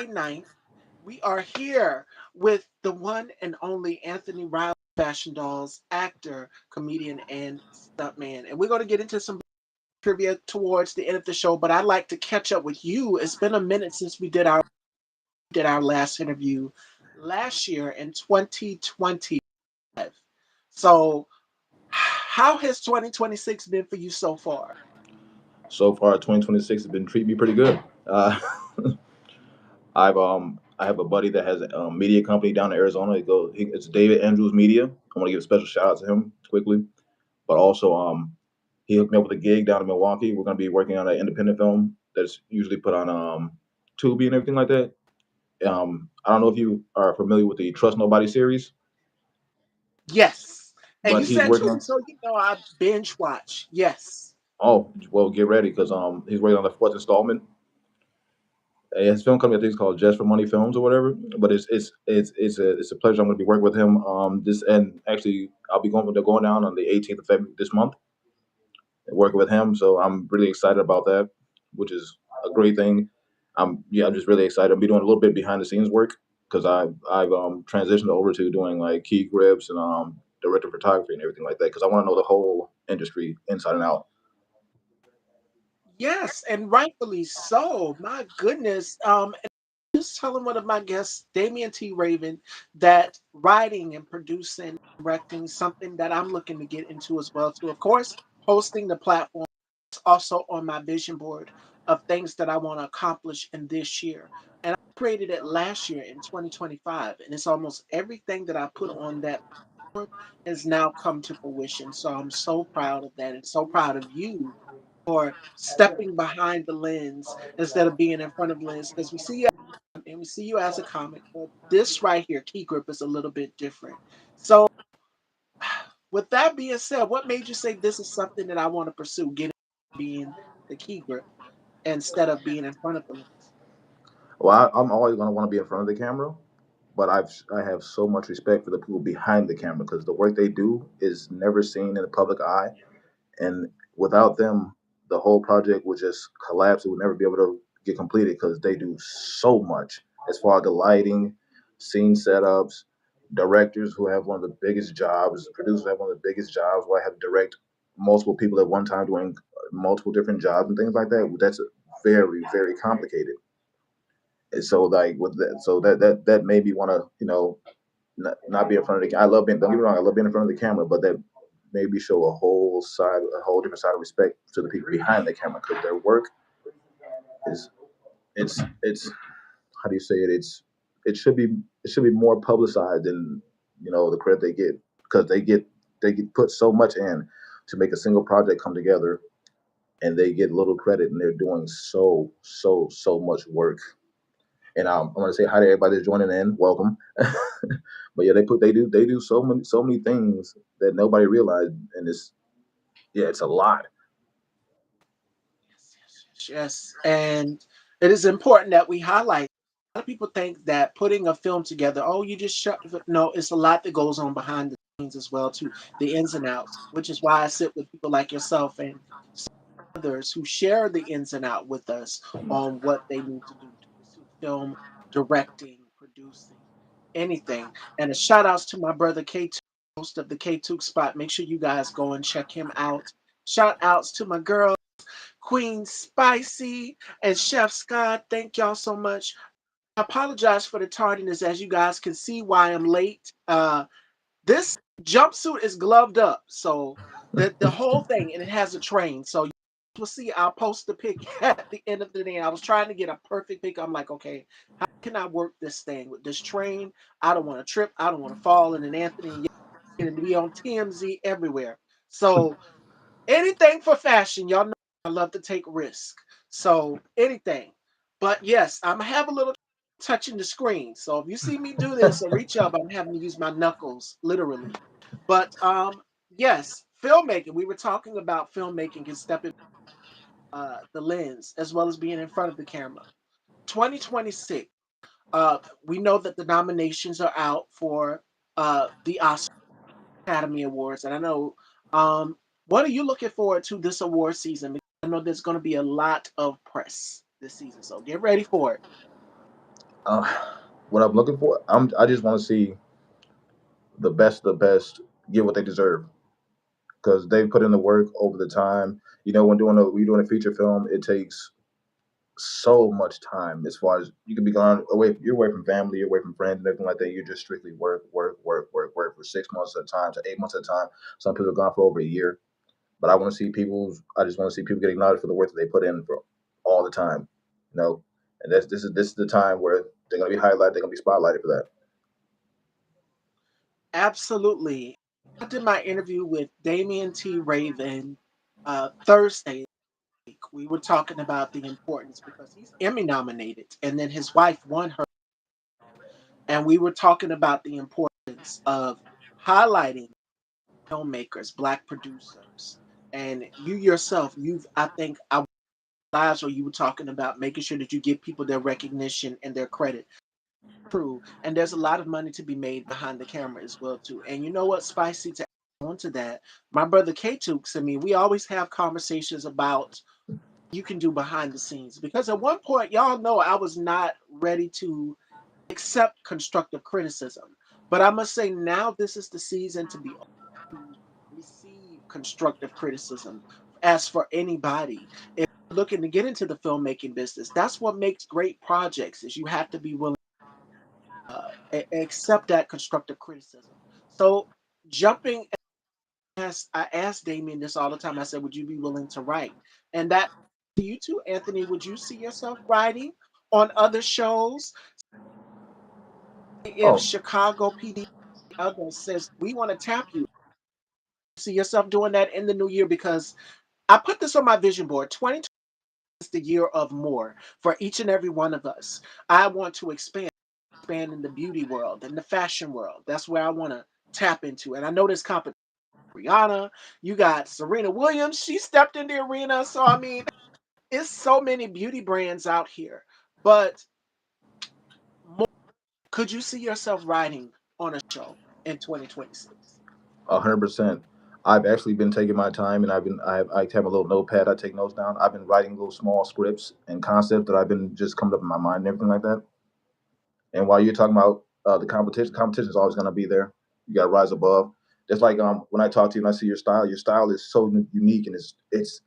9th. We are here with the one and only Anthony Riley, Fashion Dolls, actor, comedian, and stuntman. And we're going to get into some trivia towards the end of the show, but I'd like to catch up with you. It's been a minute since we did our last interview last year in 2020. So, how has 2026 been for you so far? So far, 2026 has been treating me pretty good. I have a buddy that has a media company down in Arizona. It's David Andrews Media. I want to give a special shout out to him quickly, but also he hooked me up with a gig down in Milwaukee. We're going to be working on an independent film that's usually put on Tubi and everything like that. I don't know if you are familiar with the Trust Nobody series, Yes. And but you he's said working too, on. so I binge watch. Yes. Oh well, get ready because he's working on the fourth installment. His film company, I think, is called Just for Money Films or whatever. But it's a pleasure. I'm going to be working with him. This and actually, I'll be going down on the 18th of February this month, and working with him. So I'm really excited about that, which is a great thing. I'm just really excited. I'll be doing a little bit behind the scenes work because I've transitioned over to doing like key grips and director photography and everything like that because I want to know the whole industry inside and out. Yes, and rightfully so. My goodness. Just telling one of my guests, Damian T. Raven, that writing and producing, directing, something that I'm looking to get into as well too. Of course, hosting the platform is also on my vision board of things that I want to accomplish in this year. And I created it last year in 2025, and it's almost everything that I put on that board has now come to fruition. So I'm so proud of that and so proud of you for stepping behind the lens instead of being in front of the lens because we see you as a comic, but this right here, Key Grip, is a little bit different. So, with that being said, what made you say this is something that I want to pursue, getting being the Key Grip instead of being in front of the lens? Well, I'm always going to want to be in front of the camera, but I have so much respect for the people behind the camera because the work they do is never seen in the public eye, and without them, the whole project would just collapse. It would never be able to get completed because they do so much as far as the lighting, scene setups, directors who have one of the biggest jobs, producers who have one of the biggest jobs where I have to direct multiple people at one time doing multiple different jobs and things like that. That's very, very complicated. And so like with that, so that made me want to not be in front of the. I love being. Don't get me wrong. I love being in front of the camera, but that made me show a whole different side of respect to the people behind the camera because their work is it's how do you say it? It should be it should be more publicized than the credit they get because they get put so much in to make a single project come together and they get little credit and they're doing so much work. And I'm going to say hi to everybody that's joining in. Welcome. But yeah, they do so many things that nobody realized, and it's a lot. Yes, yes, yes, yes. And it is important that we highlight. A lot of people think that putting a film together, oh, you just shut. No, it's a lot that goes on behind the scenes as well, too, the ins and outs, which is why I sit with people like yourself and others who share the ins and out with us on what they need to do to pursue film, directing, producing, anything. And a shout outs to my brother K2, host of the K2 spot. Make sure you guys go and check him out. Shout outs to my girl, Queen Spicy and Chef Scott. Thank y'all so much. I apologize for the tardiness. As you guys can see why I'm late. This jumpsuit is gloved up. So the whole thing, and it has a train. So you will see I'll post the pic at the end of the day. I was trying to get a perfect pic. I'm like, okay, how can I work this thing with this train? I don't want to trip. I don't want to fall. And then Anthony and be on TMZ everywhere. So anything for fashion, y'all know I love to take risk. So anything. But yes, I'm gonna have a little touching the screen. So if you see me do this or reach up, I'm having to use my knuckles, literally. But yes, filmmaking. We were talking about filmmaking and stepping the lens as well as being in front of the camera. 2026. We know that the nominations are out for the Oscar Academy Awards, and I know what are you looking forward to this award season? Because I know there's going to be a lot of press this season, so get ready for it. Uh, what I'm looking for, I just want to see the best get what they deserve because they put in the work over the time. You know, when doing a feature film, it takes so much time as far as you can be gone away. You're away from family, you're away from friends, and everything like that. You're just strictly work, work, work, work, work for 6 months at a time to 8 months at a time. Some people are gone for over a year. But I want to see people. I just want to see people get acknowledged for the work that they put in for all the time. You know, and this is the time where they're gonna be highlighted. They're gonna be spotlighted for that. Absolutely. I did my interview with Damian T. Raven Thursday week. We were talking about the importance because he's Emmy nominated, and then his wife won her. And we were talking about the importance of highlighting filmmakers, black producers, and you yourself. I think, I lives where you were talking about making sure that you give people their recognition and their credit. True, and there's a lot of money to be made behind the camera as well too. And you know what, Spicy, to add on to that, my brother K Tukes and me, we always have conversations about you can do behind the scenes because at one point, y'all know I was not ready to accept constructive criticism. But I must say now this is the season to be to receive constructive criticism. As for anybody, if you're looking to get into the filmmaking business, that's what makes great projects is you have to be willing accept that constructive criticism. So jumping as I asked Damien this all the time, I said, would you be willing to write? And that to you too, Anthony, would you see yourself writing on other shows if Oh, Chicago PD others says we want to tap you? See yourself doing that in the new year because I put this on my vision board. 2020 is the year of more for each and every one of us. I want to expand in the beauty world and the fashion world. That's where I want to tap into. And I know there's competition. Rihanna, you got Serena Williams. She stepped in the arena. So I mean, it's so many beauty brands out here. But more, could you see yourself writing on a show in 2026? 100%. I've actually been taking my time, and I have a little notepad. I take notes down. I've been writing little small scripts and concepts that I've been just coming up in my mind and everything like that. And while you're talking about the competition is always going to be there. You got to rise above. Just like when I talk to you and I see your style is so unique and it's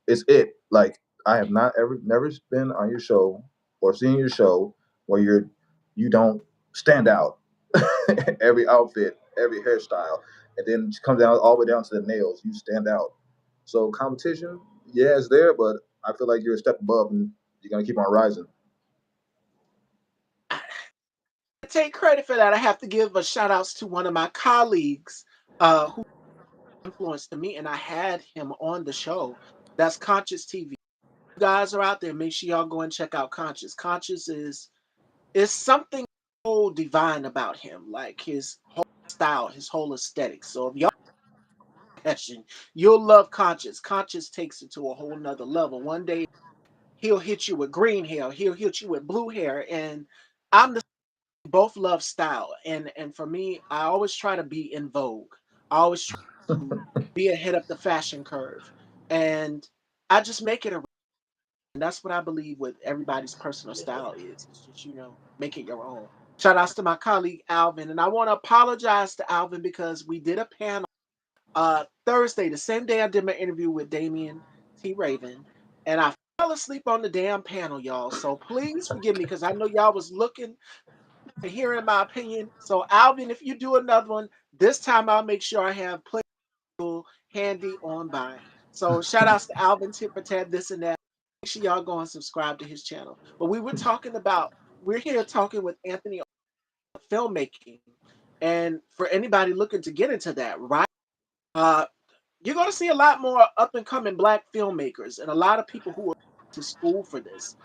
it. Like I have not ever never been on your show or seen your show where you don't stand out. Every outfit, every hairstyle, and then it comes down all the way down to the nails. You stand out. So competition, yeah, it's there, but I feel like you're a step above and you're gonna keep on rising. To take credit for that, I have to give a shout outs to one of my colleagues who influenced me, and I had him on the show. That's Conscious TV. You guys are out there, make sure y'all go and check out Conscious. Conscious is something so divine about him, like his whole style, his whole aesthetic. So if y'all passion, you'll love Conscious. Conscious takes it to a whole nother level. One day he'll hit you with green hair, he'll hit you with blue hair, and I'm the both love style. And for me, I always try to be in vogue. I always try to be ahead of the fashion curve. And I just make it a and that's what I believe with everybody's personal style is. It's just, make it your own. Shout outs to my colleague Alvin. And I want to apologize to Alvin because we did a panel Thursday, the same day I did my interview with Damian T. Raven. And I fell asleep on the damn panel, y'all. So please forgive me because I know y'all was looking and hearing my opinion. So Alvin, if you do another one, this time I'll make sure I have plenty handy on by. So shout outs to Alvin Tip for Ted, this and that. Make sure y'all go and subscribe to his channel. But we're here talking with Anthony on filmmaking. And for anybody looking to get into that, right? Uh, you're going to see a lot more up and coming black filmmakers and a lot of people who are to school for this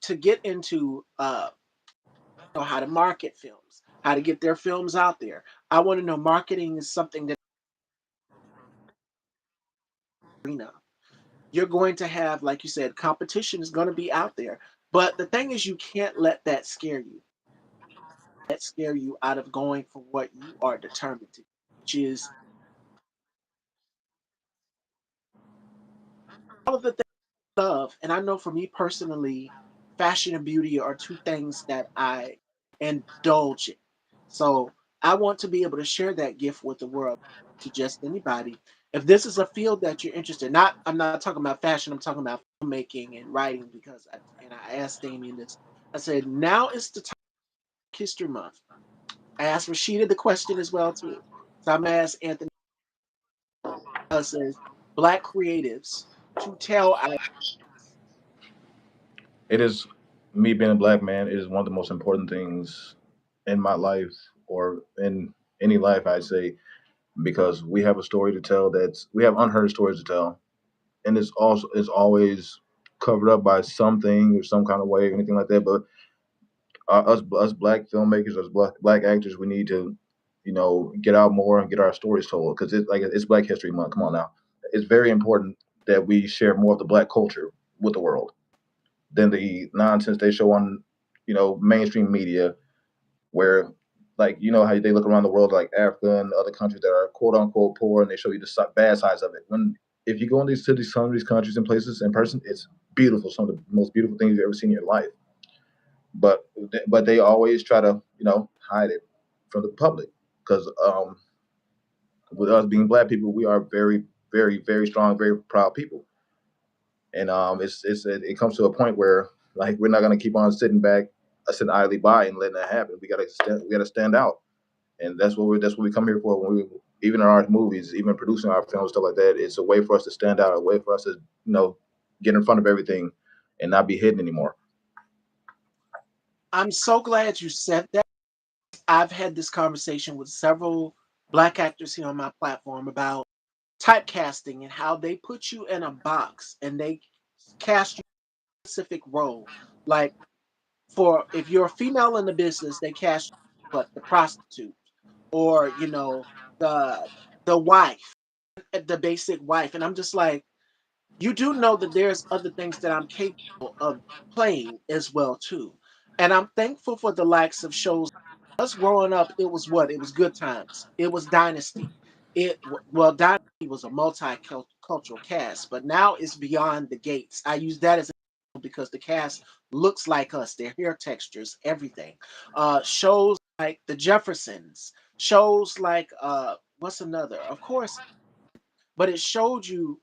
to get into how to market films, how to get their films out there. I want to know marketing is something that arena. You're going to have, like you said, competition is going to be out there. But the thing is, you can't let that scare you. That scare you out of going for what you are determined to, which is all of the things I love. And I know for me personally, fashion and beauty are two things that I indulge in. So I want to be able to share that gift with the world to just anybody. If this is a field that you're interested in, not I'm not talking about fashion, I'm talking about filmmaking and writing because I asked Damien this. I said, now is the time history month. I asked Rashida the question as well too. So I'm gonna ask Anthony says black creatives to tell our It is me being a black man. It is one of the most important things in my life or in any life, I'd say, because we have a story to tell. That's we have unheard stories to tell, and it's always covered up by something or some kind of way or anything like that. But us black filmmakers, us black actors, we need to, get out more and get our stories told because it's Black History Month. Come on now, it's very important that we share more of the black culture with the world than the nonsense they show on, mainstream media, where like how they look around the world like Africa and other countries that are quote unquote poor and they show you the bad sides of it. When if you go in these cities, some of these countries and places in person, it's beautiful. Some of the most beautiful things you've ever seen in your life. But they always try to hide it from the public because with us being black people, we are very very strong, very proud people, and it comes to a point where like we're not gonna keep on sitting back, sitting idly by and letting that happen. We gotta stand out, and that's what we come here for. When we even in our movies, even producing our films, stuff like that, it's a way for us to stand out, a way for us to get in front of everything and not be hidden anymore. I'm so glad you said that. I've had this conversation with several black actors here on my platform about typecasting and how they put you in a box and they cast you in a specific role. Like for if you're a female in the business, they cast you what the prostitute or the the wife, the basic wife, and I'm just like, you do know that there's other things that I'm capable of playing as well too. And I'm thankful for the likes of shows. Us growing up, it was what? It was Good Times. It was Dynasty. Well, Dynasty was a multicultural cast, but now it's Beyond the Gates. I use that as an example because the cast looks like us, their hair textures, everything. Shows like The Jeffersons, shows like what's another? Of course, but it showed you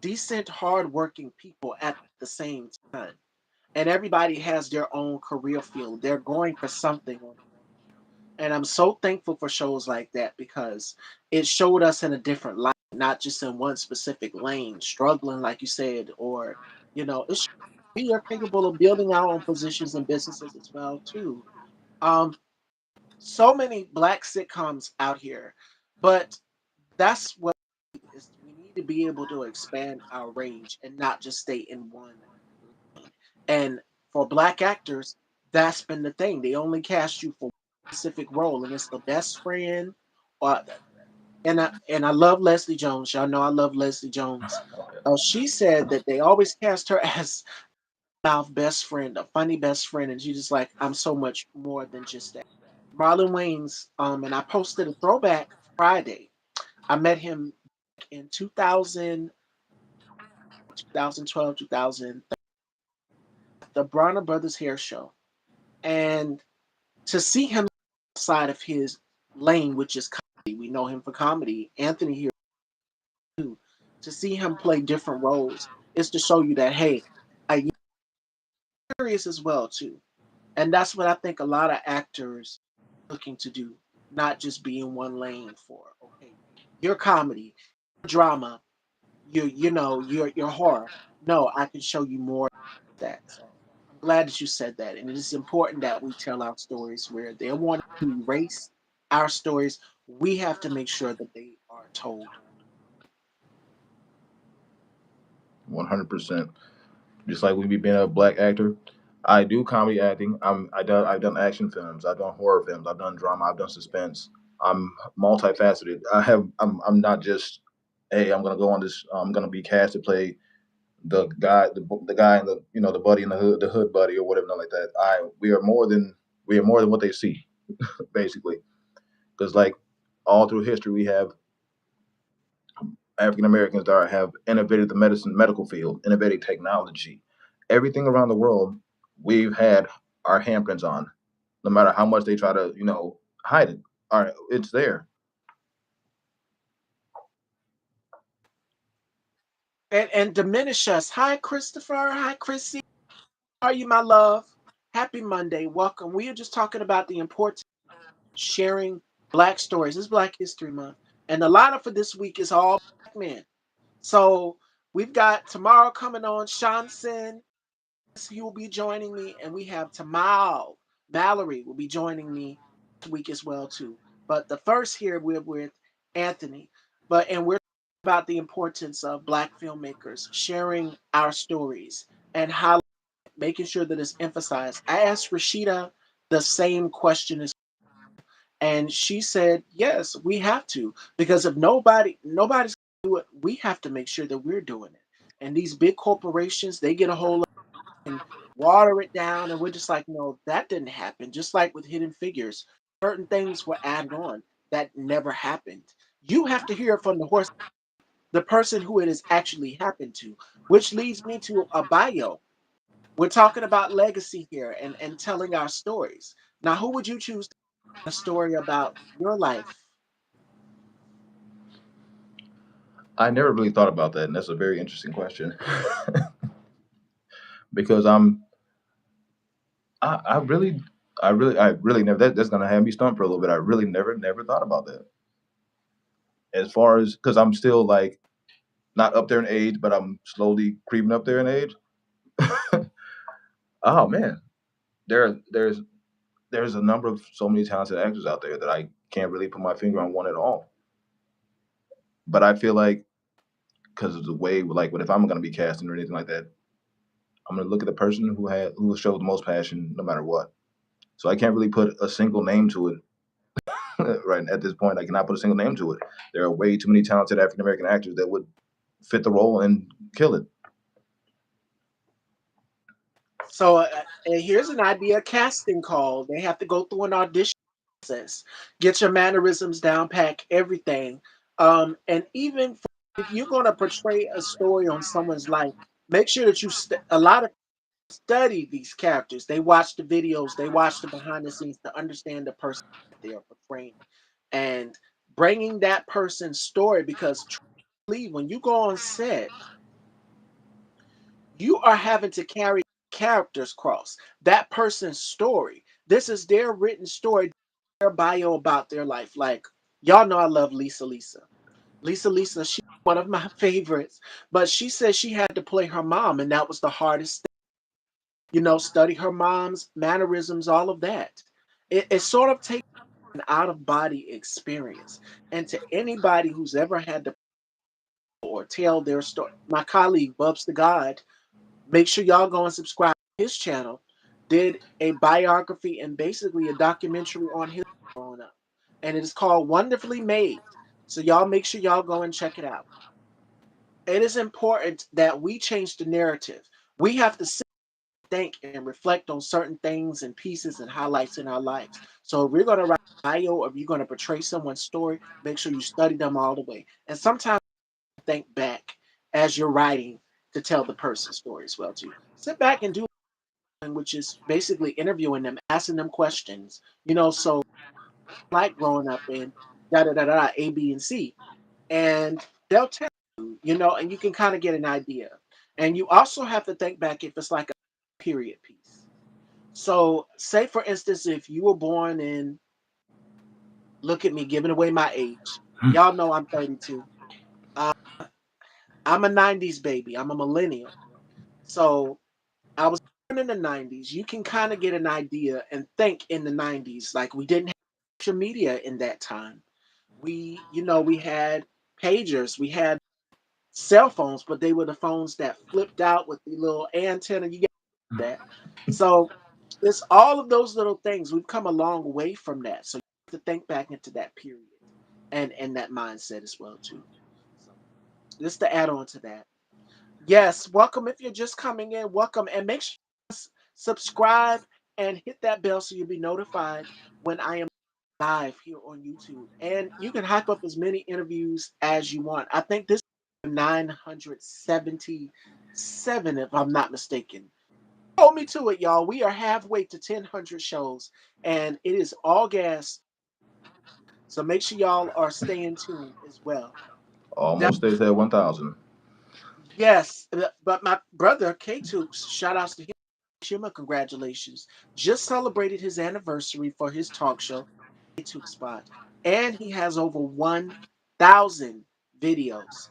decent, hardworking people at the same time. And everybody has their own career field. They're going for something. And I'm so thankful for shows like that because it showed us in a different light, not just in one specific lane, struggling, like you said, or, it's we are capable of building our own positions and businesses as well, too. Um, so many black sitcoms out here, but that's what is we need to be able to expand our range and not just stay in one lane. And for black actors, that's been the thing. They only cast you for one specific role, and it's the best friend. Or and I love Leslie Jones. Y'all know I love Leslie Jones. She said that they always cast her as mouth best friend, a funny best friend, and she's just like, I'm so much more than just that. Marlon Wayans, and I posted a throwback Friday. I met him in 2000, 2012, 2000, the Bronner Brothers Hair Show. And to see him outside of his lane, which is comedy, we know him for comedy, Anthony here too, to see him play different roles is to show you that, hey, I serious as well too. And that's what I think a lot of actors are looking to do, not just be in one lane for, okay, your comedy, your drama, your horror. No, I can show you more of that. So I'm glad that you said that. And it is important that we tell our stories where they want to erase our stories. We have to make sure that they are told. 100%. Just like with me being a black actor, I do comedy acting. I've done action films. I've done horror films. I've done drama. I've done suspense. I'm multifaceted. I'm not just hey, I'm gonna go on this. I'm gonna be cast to play the guy in the the buddy in the hood buddy or whatever, not like that. I we are more than what they see, basically. Because like all through history, we have African Americans that have innovated the medical field, innovated technology, everything around the world. we've had our handprints on, no matter how much they try to, hide it. All right, it's there. And diminish us. Hi, Christopher. Hi, Chrissy. How are you, my love? Happy Monday. Welcome. We are just talking about the importance of sharing Black stories. It's Black History Month. And the lineup for this week is all Black men. So we've got tomorrow coming on, Shanson. He will be joining me. And we have Tamal. Valerie will be joining me this week as well, too. But the first here, we're with Anthony. And we're about the importance of Black filmmakers sharing our stories and how making sure that it's emphasized. I asked Rashida the same question and she said, yes, we have to, because if nobody's gonna do it, we have to make sure that we're doing it. And these big corporations, they get a hold of it and water it down, and we're just like, no, that didn't happen. Just like with Hidden Figures, certain things were added on that never happened. You have to hear it from the person who it has actually happened to, which leads me to a bio. We're talking about legacy here and telling our stories. Now, who would you choose to tell a story about your life? I never really thought about that, and that's a very interesting question. Because I really, I really never. That's gonna have me stumped for a little bit. I really never thought about that. As far as, because I'm still like not up there in age, but I'm slowly creeping up there in age. Oh man, there's a number of so many talented actors out there that I can't really put my finger on one at all. But I feel like, because of the way, like, if I'm gonna be casting or anything like that, I'm gonna look at the person who showed the most passion, no matter what. So I can't really put a single name to it. Right at this point, I cannot put a single name to it. There are way too many talented African American actors that would fit the role and kill it. So, and here's an idea casting call. They have to go through an audition process, get your mannerisms down, pack everything. And even if you're going to portray a story on someone's life, make sure that a lot of study these characters. They watch the videos, they watch the behind the scenes to understand the person that they are portraying and bringing that person's story. Because truly, when you go on set, you are having to carry characters cross that person's story. This is their written story, their bio about their life. Like, y'all know I love Lisa. Lisa, she's one of my favorites, but she said she had to play her mom, and that was the hardest thing. Study her mom's mannerisms, all of that. It sort of takes an out of body experience. And to anybody who's ever had to or tell their story, my colleague Bubs the God, make sure y'all go and subscribe to his channel. Did a biography and basically a documentary on his growing up. And it is called Wonderfully Made. So y'all make sure y'all go and check it out. It is important that we change the narrative. We have to sit, think, and reflect on certain things and pieces and highlights in our lives. So if we're going to write a bio or if you're going to portray someone's story, make sure you study them all the way. And sometimes think back as you're writing to tell the person's story as well too. Sit back and do, which is basically interviewing them, asking them questions. So like growing up in da da da da A, B, and C, and they'll tell you, and you can kind of get an idea. And you also have to think back if it's like a period piece. So, say for instance, if you were born in, look at me giving away my age. Y'all know I'm 32. Uh, I'm a 90s baby. I'm a millennial. So I was born in the 90s. You can kind of get an idea and think in the 90s. Like, we didn't have social media in that time. We had pagers, we had cell phones, but they were the phones that flipped out with the little antenna. You get that. So it's all of those little things. We've come a long way from that. So you have to think back into that period and that mindset as well too. So just to add on to that. Yes, welcome if you're just coming in. Welcome and make sure you subscribe and hit that bell so you'll be notified when I am live here on YouTube. And you can hype up as many interviews as you want. I think this is 977, if I'm not mistaken. Hold me to it, y'all. We are halfway to 1,000 shows, and it is all gas. So make sure y'all are staying tuned as well. Now, Almost stays at 1,000. yes, but my brother K-Tubes, shout outs to him. Shima, congratulations. Just celebrated his anniversary for his talk show, K-Tube Spot, and he has over 1,000 videos.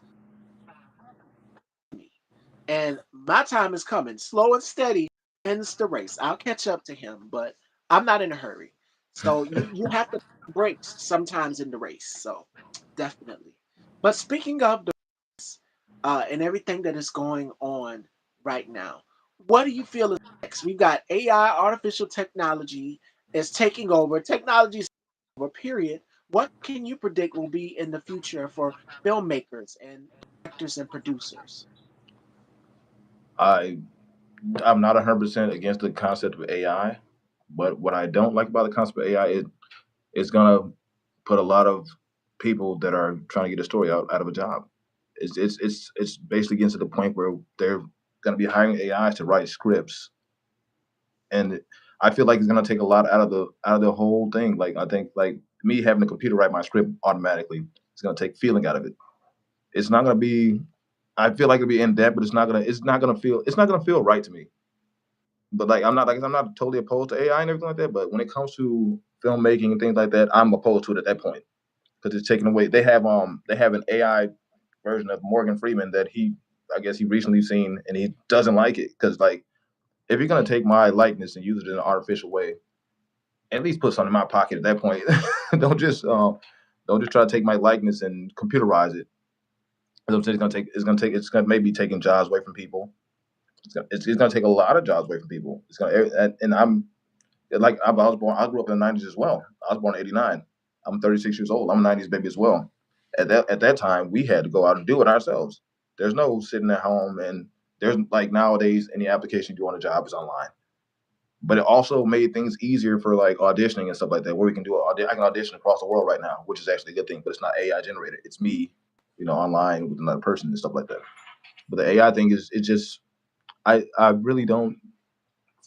And my time is coming. Slow and steady wins the race. I'll catch up to him, but I'm not in a hurry. So you have to take breaks sometimes in the race. So definitely. But speaking of the race, and everything that is going on right now, what do you feel is next? We've got AI, artificial technology is taking over. Technology is taking over. Period. What can you predict will be in the future for filmmakers and directors and producers? I I'm not 100% against the concept of AI, but what I don't like about the concept of AI is it's gonna put a lot of people that are trying to get a story out of a job. It's basically getting to the point where they're gonna be hiring AIs to write scripts, and I feel like it's gonna take a lot out of the whole thing. Like I think like me having the computer write my script automatically, it's gonna take feeling out of it. It's not gonna be. I feel like it'll be in depth, but it's not gonna feel right to me. But I'm not totally opposed to AI and everything like that. But when it comes to filmmaking and things like that, I'm opposed to it at that point because it's taken away. They have an AI version of Morgan Freeman that he I guess he recently seen and he doesn't like it because like if you're gonna take my likeness and use it in an artificial way, at least put something in my pocket at that point. don't just um, don't just try to take my likeness and computerize it. It's gonna maybe taking jobs away from people. It's gonna take a lot of jobs away from people. It's gonna and I'm like I grew up in the '90s as well. I was born in '89. I'm 36 years old. I'm a '90s baby as well. At that time, we had to go out and do it ourselves. There's no sitting at home and there's like nowadays any application you do on a job is online. But it also made things easier for like auditioning and stuff like that, where we can I can audition across the world right now, which is actually a good thing. But it's not AI generated. It's me, online with another person and stuff like that. But the AI thing is, it's just I really don't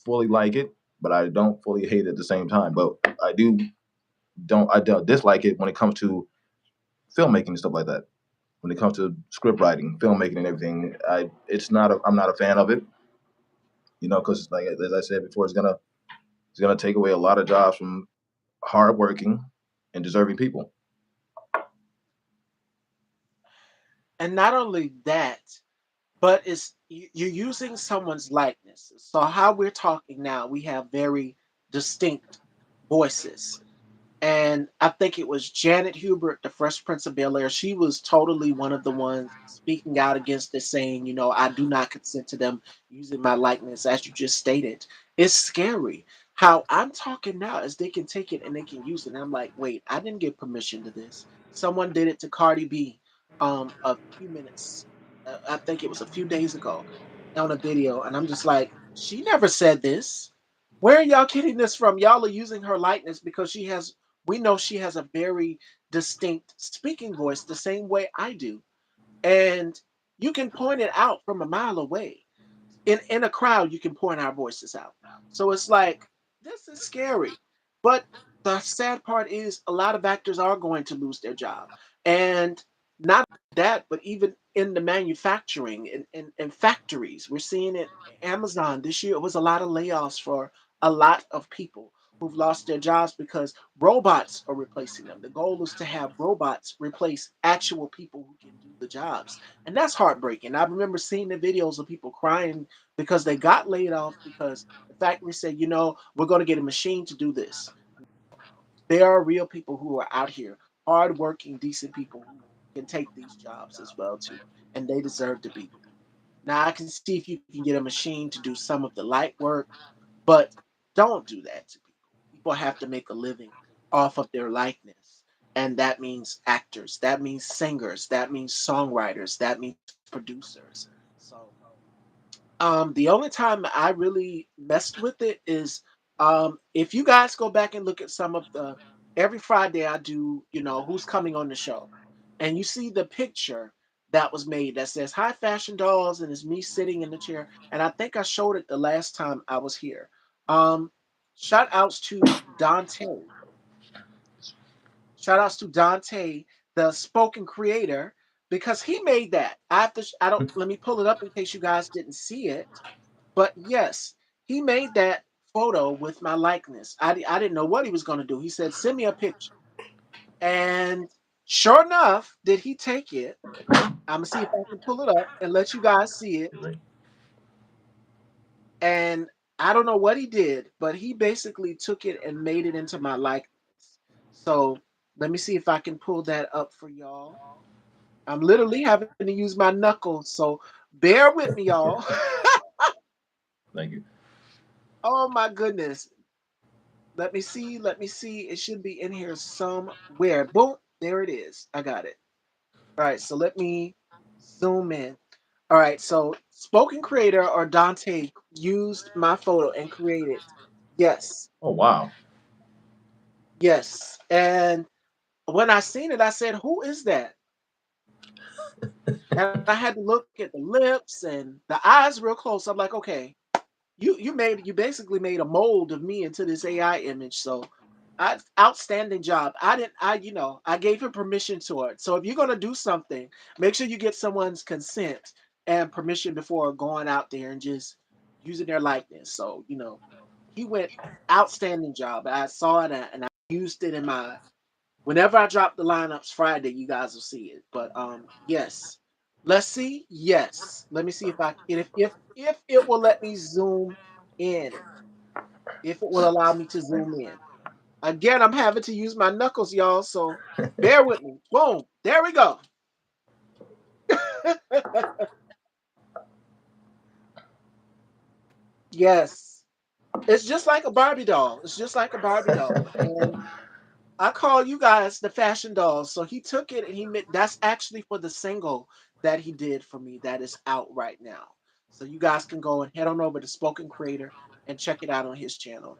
fully like it, but I don't fully hate it at the same time. But I don't dislike it when it comes to filmmaking and stuff like that. When it comes to script writing, filmmaking, and everything, I'm not a fan of it. Because like as I said before, it's gonna take away a lot of jobs from hardworking and deserving people. And not only that, but you're using someone's likeness. So how we're talking now, we have very distinct voices. And I think it was Janet Hubert, the Fresh Prince of Bel Air. She was totally one of the ones speaking out against it, saying, I do not consent to them using my likeness, as you just stated. It's scary. How I'm talking now is they can take it and they can use it. And I'm like, wait, I didn't give permission to this. Someone did it to Cardi B a few minutes. I think it was a few days ago on a video. And I'm just like, she never said this. Where are y'all getting this from? Y'all are using her likeness because we know she has a very distinct speaking voice the same way I do. And you can point it out from a mile away. In a crowd, you can point our voices out. So it's like, this is scary. But the sad part is a lot of actors are going to lose their job. And not that, but even in the manufacturing and factories, we're seeing it. Amazon this year, it was a lot of layoffs for a lot of people who've lost their jobs because robots are replacing them. The goal is to have robots replace actual people who can do the jobs. And that's heartbreaking. I remember seeing the videos of people crying because they got laid off because the factory said, we're going to get a machine to do this. There are real people who are out here, hardworking, decent people who can take these jobs as well too, and they deserve to be. Now I can see if you can get a machine to do some of the light work, but don't do that to people. People have to make a living off of their likeness. And that means actors, that means singers, that means songwriters, that means producers. So the only time I really messed with it is if you guys go back and look at some of the every Friday I do, who's coming on the show, and you see the picture. that was made that says "Hi Fashion Dolls" and it's me sitting in the chair. And I think I showed it the last time I was here. Um, shout outs to Dante. Shout outs to Dante, the spoken creator, because he made that. I have to. I don't. Let me pull it up in case you guys didn't see it. But yes, he made that photo with my likeness. I didn't know what he was going to do. He said, "Send me a picture," and sure enough, did he take it? I'm gonna see if I can pull it up and let you guys see it. And I don't know what he did, but he basically took it and made it into my likeness. So let me see if I can pull that up for y'all. I'm literally having to use my knuckles, so bear with me, y'all. Thank you. Oh my goodness. Let me see. Let me see. It should be in here somewhere. Boom. There it is. I got it. All right. So let me zoom in. All right. So spoken creator or Dante used my photo and created. Yes. Oh wow. Yes. And when I seen it, I said, "Who is that?" And I had to look at the lips and the eyes real close. I'm like, okay, you basically made a mold of me into this AI image. So outstanding job. I didn't I you know I gave him permission to it. So if you're gonna do something, make sure you get someone's consent and permission before going out there and just using their likeness. So he went outstanding job. I saw it and I used it in my whenever I drop the lineups Friday, you guys will see it. But yes. Let's see. Yes. Let me see if it will let me zoom in. If it will allow me to zoom in. Again, I'm having to use my knuckles, y'all, so bear with me. Boom. There we go. Yes. It's just like a Barbie doll. It's just like a Barbie doll. And I call you guys the fashion dolls. So he took it and he made that's actually for the single that he did for me that is out right now. So you guys can go and head on over to Spoken Creator and check it out on his channel.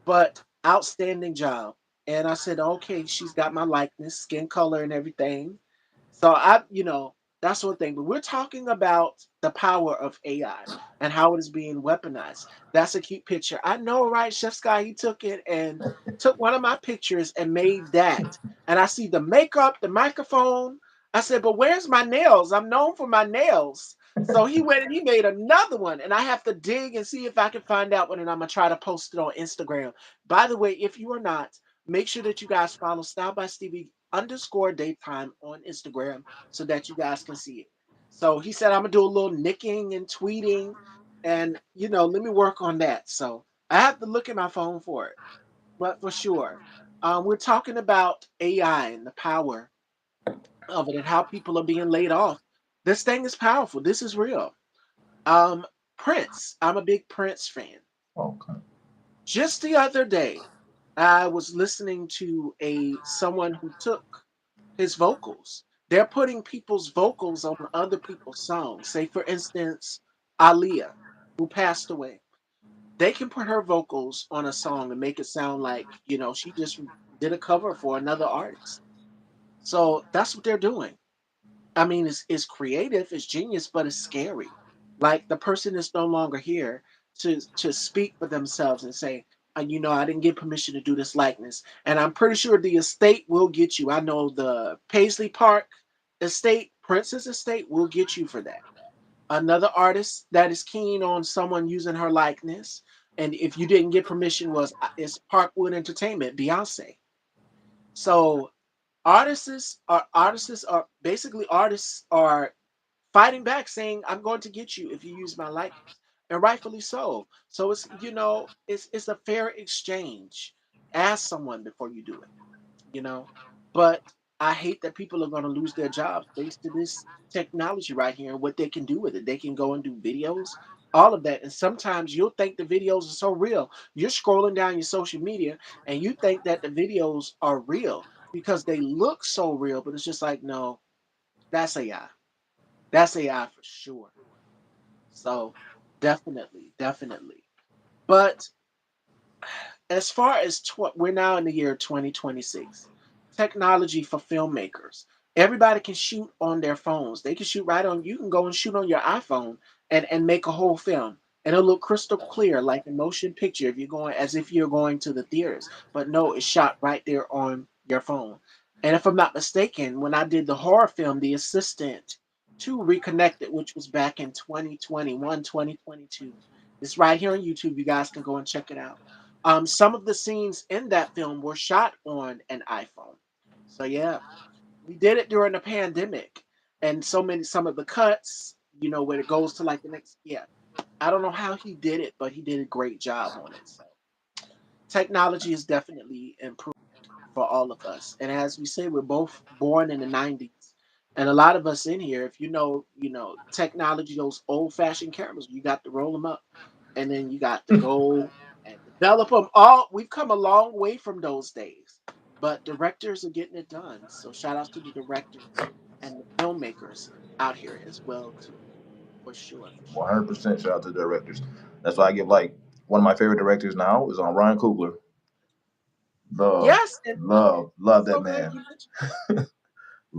But outstanding job. And I said, okay, she's got my likeness, skin color, and everything. So that's one thing. But we're talking about the power of AI and how it is being weaponized. That's a cute picture. I know, right? Chef Sky, he took it and took one of my pictures and made that. And I see the makeup, the microphone. I said, but where's my nails? I'm known for my nails. So he went and he made another one. And I have to dig and see if I can find out one. And I'm going to try to post it on Instagram. By the way, if you are not, make sure that you guys follow Style by Stevie underscore daytime on Instagram so that you guys can see it. So he said, I'm going to do a little nicking and tweeting. And, let me work on that. So I have to look at my phone for it but for sure. We're talking about AI and the power of it and how people are being laid off. This thing is powerful. This is real. Um, Prince. I'm a big Prince fan. Okay. Just the other day, I was listening to a someone who took his vocals. They're putting people's vocals on other people's songs. Say, for instance, Aaliyah, who passed away. They can put her vocals on a song and make it sound like she just did a cover for another artist. So that's what they're doing. I mean, it's creative, it's genius, but it's scary. Like the person is no longer here to speak for themselves and say, I didn't get permission to do this likeness, and I'm pretty sure the estate will get you. I know the Paisley Park estate, Princess Estate, will get you for that. Another artist that is keen on someone using her likeness, and if you didn't get permission, was is Parkwood Entertainment, Beyonce. So artists are fighting back, saying, "I'm going to get you if you use my likeness," and rightfully so. So it's a fair exchange. Ask someone before you do it you know. But I hate that people are going to lose their jobs thanks to this technology right here and what they can do with it. They can go and do videos, all of that. And sometimes you'll think the videos are so real. You're scrolling down your social media and you think that the videos are real because they look so real, but it's just like, no, that's AI. That's AI for sure. So definitely, definitely. But as far as we're now in the year 2026, technology for filmmakers. Everybody can shoot on their phones. They can shoot right on. You can go and shoot on your iPhone and make a whole film, and it'll look crystal clear, like a motion picture. If you're going as if you're going to the theaters, but no, it's shot right there on your phone. And if I'm not mistaken, when I did the horror film, The Assistant 2 Reconnected, which was back in 2021, 2022, it's right here on YouTube. You guys can go and check it out. Some of the scenes in that film were shot on an iPhone. So yeah, we did it during the pandemic, and some of the cuts, when it goes to like the next, yeah. I don't know how he did it, but he did a great job on it. So technology is definitely improved for all of us. And as we say, we're both born in the 90s. And a lot of us in here, if technology, those old fashioned cameras, you got to roll them up and then you got to go and develop them. All we've come a long way from those days, but directors are getting it done. So shout outs to the directors and the filmmakers out here as well too, for sure, for sure. 100% shout out to the directors. That's why I give like one of my favorite directors now is on Ryan Coogler. Love, Yes, and I'm love that so glad man. you mentioned.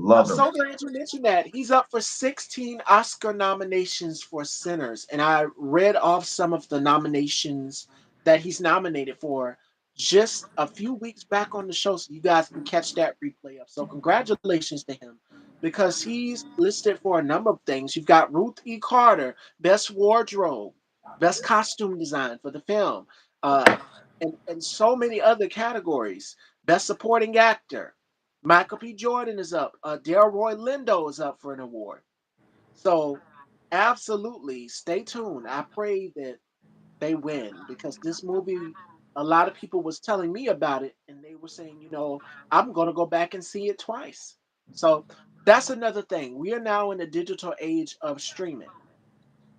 I'm Love him. so glad you mentioned that. He's up for 16 Oscar nominations for Sinners. And I read off some of the nominations that he's nominated for just a few weeks back on the show. So you guys can catch that replay up. So congratulations to him because he's listed for a number of things. You've got Ruth E. Carter, Best Wardrobe, Best Costume Design for the film, uh, and so many other categories. Best Supporting Actor. Michael P. Jordan is up. Delroy Lindo is up for an award. So, absolutely, stay tuned. I pray that they win because this movie, a lot of people was telling me about it, and they were saying, I'm going to go back and see it twice. So, that's another thing. We are now in the digital age of streaming.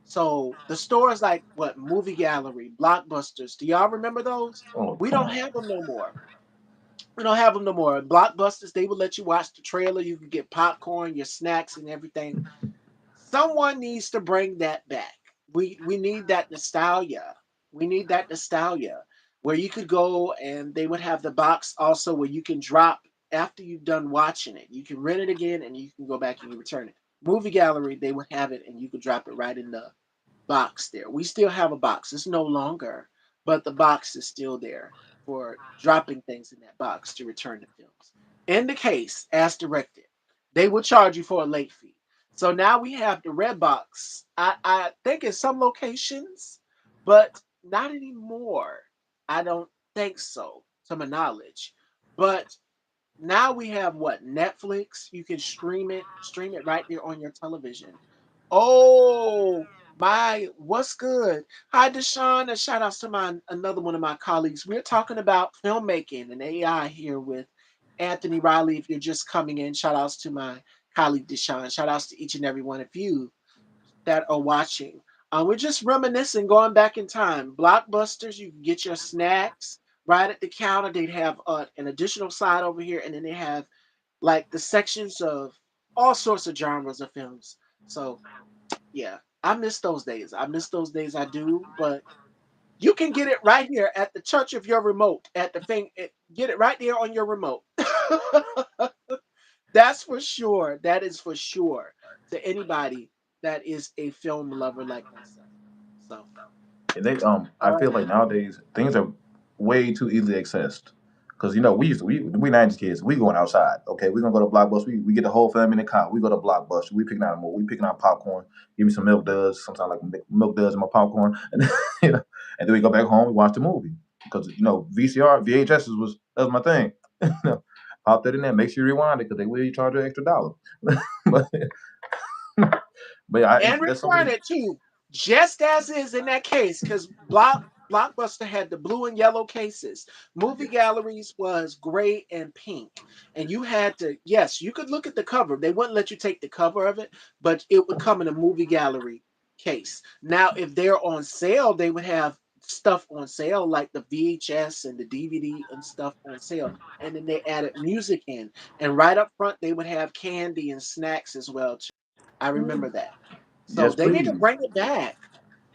So, the stores like what Movie Gallery, Blockbusters. Do y'all remember those? Oh, We come don't on. have them no more. We don't have them no more. Blockbusters, they would let you watch the trailer. You could get popcorn, your snacks, and everything. Someone needs to bring that back. We need that nostalgia. We need that nostalgia where you could go and they would have the box also where you can drop after you've done watching it. You can rent it again and you can go back and you return it. Movie Gallery, they would have it and you could drop it right in the box there. We still have a box. It's no longer, but the box is still there for dropping things in that box to return the films. In the case, as directed, they will charge you for a late fee. So now we have the red box. I think in some locations, but not anymore. I don't think so, to my knowledge. But now we have what? Netflix. You can stream it right there on your television. Oh my, what's good? Hi Deshaun, and shout outs to my another one of my colleagues. We're talking about filmmaking and AI here with Anthony Riley. If you're just coming in, shout outs to my colleague Deshaun. Shout outs to each and every one of you that are watching. We're just reminiscing, going back in time. Blockbusters, you can get your snacks right at the counter. They'd have an additional side over here, and then they have like the sections of all sorts of genres of films. So yeah, I miss those days. I miss those days. I do, but you can get it right here at the touch of your remote. At the thing, get it right there on your remote. That's for sure. That is for sure to anybody that is a film lover like myself. So, And they all I right. feel like nowadays things are way too easily accessed. Cause we used to we 90s kids, we going outside. Okay, we gonna go to Blockbuster. We get the whole family in the car. We go to Blockbuster. We picking out more. We picking out popcorn. Give me some milk duds. Sometimes like milk duds in my popcorn, and and then we go back home. We watch the movie because VCR VHS that was my thing. Pop that in there. Make sure you rewind it because they will charge you an extra dollar. but but yeah, And there's so return many. it too, just as is in that case, because Blockbuster had the blue and yellow cases. Movie Yes. Galleries was gray and pink, and you had to, yes, you could look at the cover. They wouldn't let you take the cover of it, but it would come in a Movie Gallery case. Now, if they're on sale, they would have stuff on sale like the VHS and the DVD and stuff on sale, and then they added music in, and right up front they would have candy and snacks as well too. I remember that. So Yes, they need to please. bring it back.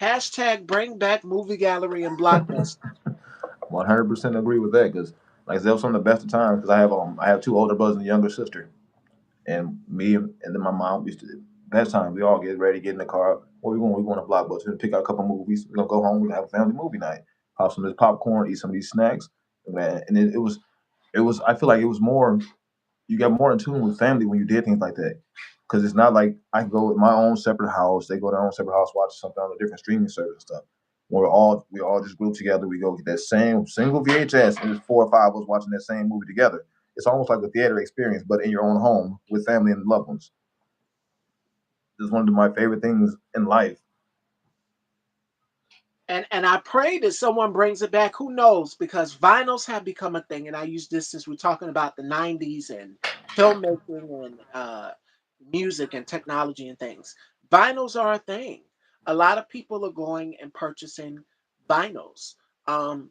Hashtag bring back Movie Gallery and Blockbuster. 100% agree with that because like that was some of the best of times because I have two older brothers and a younger sister And me and then my mom used to. That time we all get ready, get in the car. Where we going? We going to Blockbuster and pick out a couple movies. We're gonna go home. We're gonna have a family movie night. Pop some of this popcorn, eat some of these snacks. Man, and it was. I feel like it was more. You got more in tune with family when you did things like that. Because it's not like I can go with my own separate house. They go to their own separate house, watch something on a different streaming service and stuff. When we all just group together. We go get that same single VHS, and there's 4 or 5 of us watching that same movie together. It's almost like a theater experience, but in your own home with family and loved ones. It's one of my favorite things in life. And I pray that someone brings it back. Who knows? Because vinyls have become a thing, and I use this since we're talking about the '90s and filmmaking and music and technology and things. Vinyls are a thing. A lot of people are going and purchasing vinyls, um,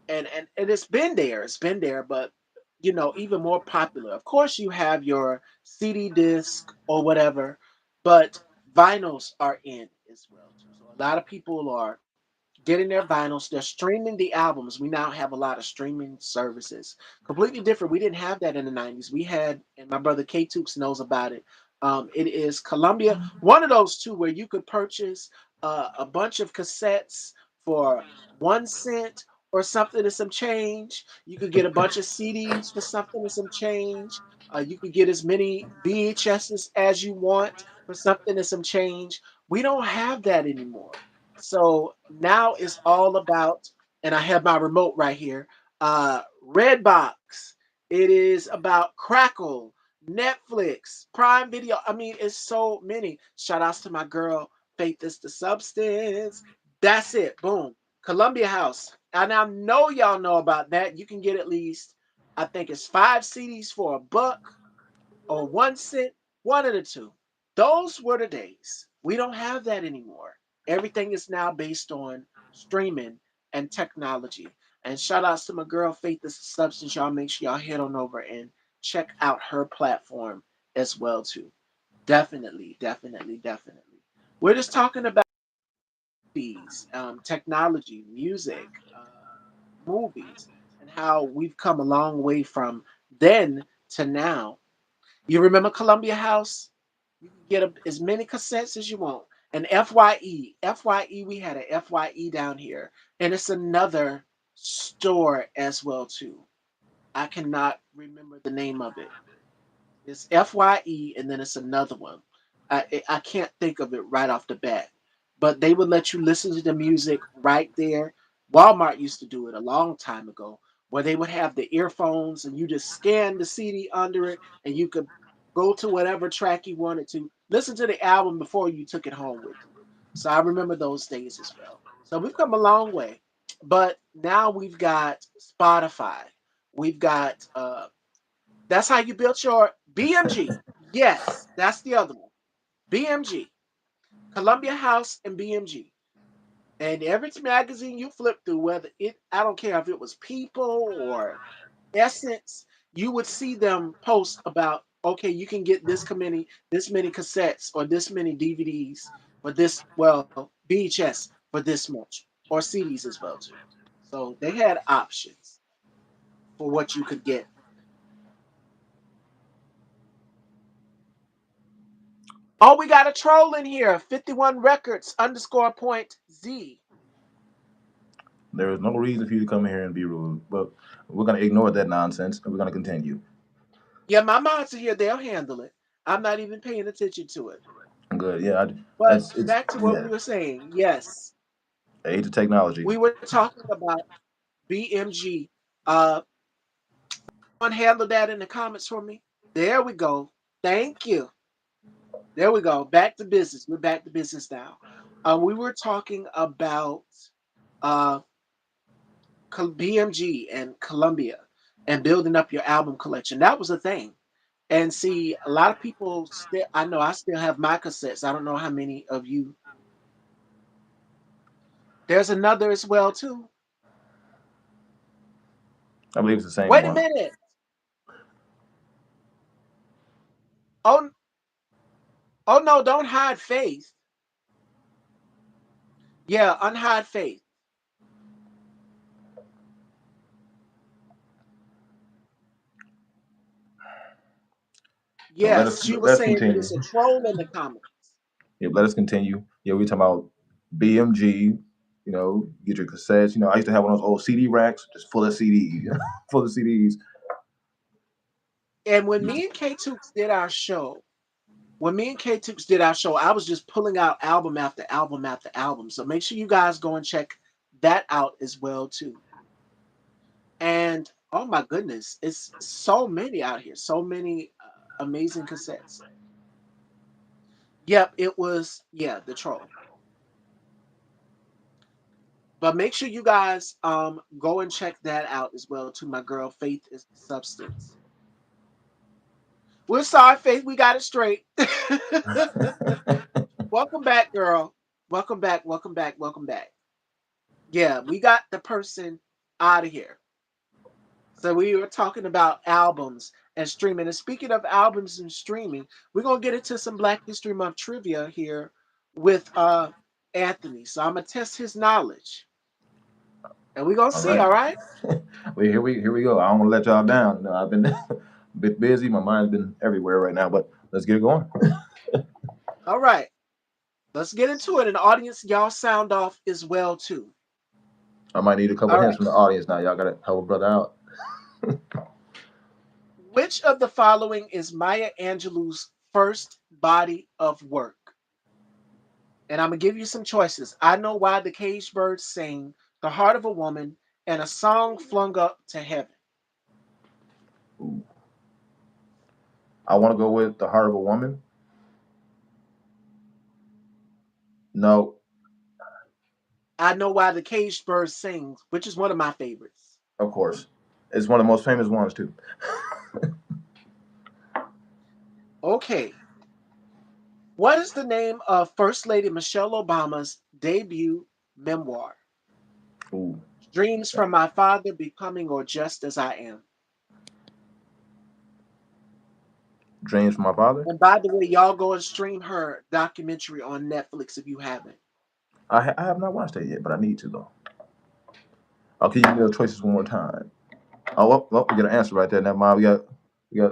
and it's been there. It's been there, but even more popular. Of course, you have your CD disc or whatever, but vinyls are in as well too. So a lot of people are getting their vinyls. They're streaming the albums. We now have a lot of streaming services. Completely different. We didn't have that in the '90s. We had, and my brother K Tooks knows about it. It is Columbia, one of those two where you could purchase a bunch of cassettes for 1 cent or something and some change. You could get a bunch of CDs for something and some change. You could get as many VHSs as you want for something and some change. We don't have that anymore. So now it's all about, and I have my remote right here. Redbox. It is about Crackle, Netflix, Prime Video. I mean, it's so many. Shout outs to my girl, Faith is the Substance. That's it. Boom. Columbia House. And I know y'all know about that. You can get at least, I think it's 5 CDs for $1 or 1 cent, one of the two. Those were the days. We don't have that anymore. Everything is now based on streaming and technology. And shout outs to my girl Faith is Substance. Y'all make sure y'all head on over and check out her platform as well too. Definitely, definitely, definitely. We're just talking about these technology, music, movies, and how we've come a long way from then to now. You remember Columbia House? You can get as many cassettes as you want. And FYE, we had a FYE down here, and it's another store as well too. I cannot remember the name of it. It's FYE, and then it's another one. I can't think of it right off the bat, but they would let you listen to the music right there. Walmart used to do it a long time ago, where they would have the earphones and you just scan the CD under it, and you could go to whatever track you wanted to listen to the album before you took it home with you. So I remember those days as well. So we've come a long way, but now we've got Spotify. We've got that's how you built your BMG. Yes, that's the other one. BMG, Columbia House and BMG. And every magazine you flip through, whether I don't care if it was People or Essence, you would see them post about, okay, you can get this many cassettes or this many DVDs for this, well, VHS for this much, or CDs as well too. So they had options for what you could get. Oh, we got a troll in here. 51 records underscore point Z. There is no reason for you to come in here and be rude, but we're gonna ignore that nonsense and we're gonna continue. Yeah, my mods are here. They'll handle it. I'm not even paying attention to it. Good, yeah. But It's back to what yeah. we were saying. Yes, Age of technology. we were talking about BMG. Someone handle that in the comments for me. There we go. Thank you. There we go. Back to business. We're back to business now. We were talking about uh, BMG and Columbia and building up your album collection. That was a thing. And see, a lot of people still, I know I still have my cassettes. I don't know how many of you. There's another as well, too. I believe it's the same Wait a one. minute. Oh, oh no, don't hide faith. Yeah, unhide faith. Yes, she let was us saying that continue. it's a troll in the comments. Yeah, let us continue. Yeah, we talking about BMG. You know, get your cassettes. You know, I used to have one of those old CD racks just full of CDs, full of CDs. And when me and K Tooks did our show, I was just pulling out album after album after album. So make sure you guys go and check that out as well too. And oh my goodness, it's so many out here, so many amazing cassettes. Yep, it was the troll. But make sure you guys go and check that out as well too. My girl Faith is the substance. We're sorry, Faith, we got it straight. Welcome back, girl. Welcome back, welcome back, welcome back. Yeah, we got the person out of here. So we were talking about albums and streaming. And speaking of albums and streaming, we're gonna get into some Black History Month trivia here with Anthony. So I'm gonna test his knowledge. And we're gonna All see, right. all right? Well, here we go. I don't want to let y'all down. You know, I've been a bit busy. My mind's been everywhere right now, but let's get it going. All right. Let's get into it. And audience, y'all sound off as well too. I might need a couple All hints right. from the audience now. Y'all gotta help a brother out. Which of the following is Maya Angelou's first body of work? And I'm gonna give you some choices. I Know Why the Caged Birds Sing, The Heart of a Woman, and A Song Flung Up to Heaven. Ooh. I want to go with the heart of a woman. No, I Know Why the Caged Bird Sings, which is one of my favorites. of course, it's one of the most famous ones too. Okay. What is the name of First Lady Michelle Obama's debut memoir? Ooh, Dreams from My Father, Becoming, or Just as I Am. dreams from my father. And by the way, y'all go and stream her documentary on Netflix if you haven't. I have not watched that yet, but I need to though. Okay, you give me those choices one more time. Oh, we got an answer right there. Never mind. We got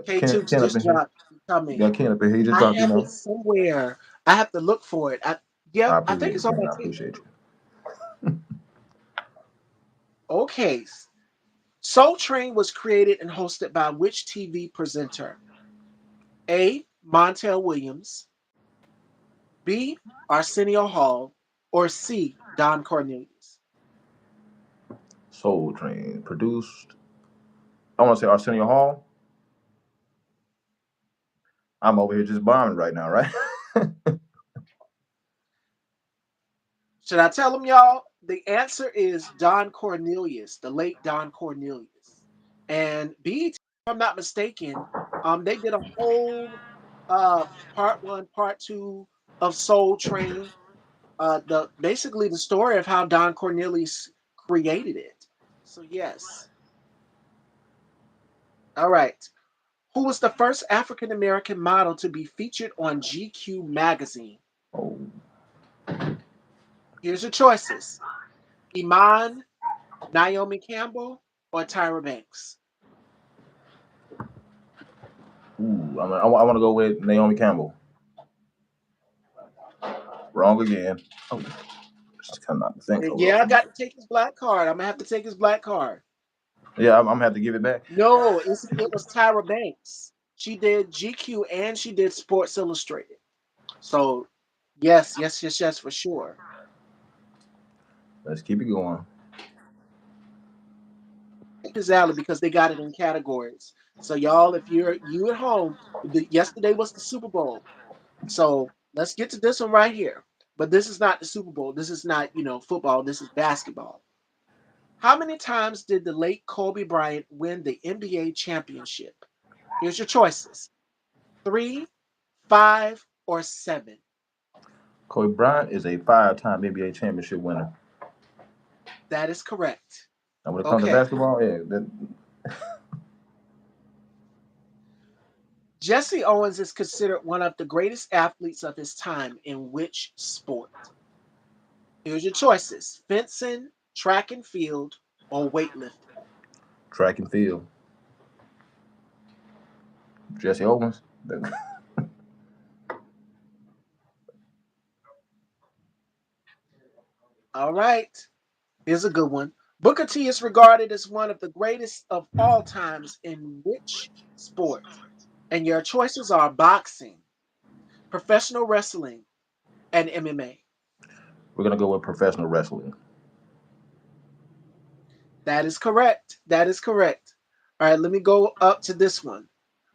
K Tubes Ken up just in here. dropped. Tell We me. got Ken up in here. He just I dropped. You have it know, somewhere. I have to look for it. I Yep, I think appreciate it's it, on Ken. my I table. appreciate you. Okay. Soul Train was created and hosted by which TV presenter? A. Montel Williams, B. Arsenio Hall, or C. Don Cornelius. Soul Train produced. I want to say Arsenio Hall. I'm over here just bombing right now, right? Should I tell them, y'all? The answer is Don Cornelius, the late Don Cornelius. And BET, if I'm not mistaken, they did a whole uh, part one, part two of Soul Train. The basically the story of how Don Cornelius created it. So yes. All right. Who was the first African American model to be featured on GQ magazine? Oh, Here's your choices: Iman, Naomi Campbell, or Tyra Banks. ooh, I want to go with Naomi Campbell. Wrong again. Oh, just cannot think. Hold Yeah, I up. got to take his black card. I'm gonna have to take his black card. Yeah, I'm gonna have to give it back. No, it was Tyra Banks. She did GQ and she did Sports Illustrated. So yes, yes, yes, yes, for sure. Let's keep it going. His alley because they got it in categories. So y'all, if you at home, yesterday was the Super Bowl. So let's get to this one right here. But this is not the Super Bowl. This is not, football. This is basketball. How many times did the late Kobe Bryant win the NBA championship? Here's your choices: three, five, or seven. Kobe Bryant is a five-time NBA championship winner. That is correct. Now, when it comes to Okay. basketball, yeah, that, Jesse Owens is considered one of the greatest athletes of his time in which sport? Here's your choices: fencing, track and field, or weightlifting. track and field. Jesse Owens. All right. Here's a good one. Booker T is regarded as one of the greatest of all times in which sport? And your choices are boxing, professional wrestling, and MMA. We're gonna go with professional wrestling. That is correct. That is correct. All right, let me go up to this one.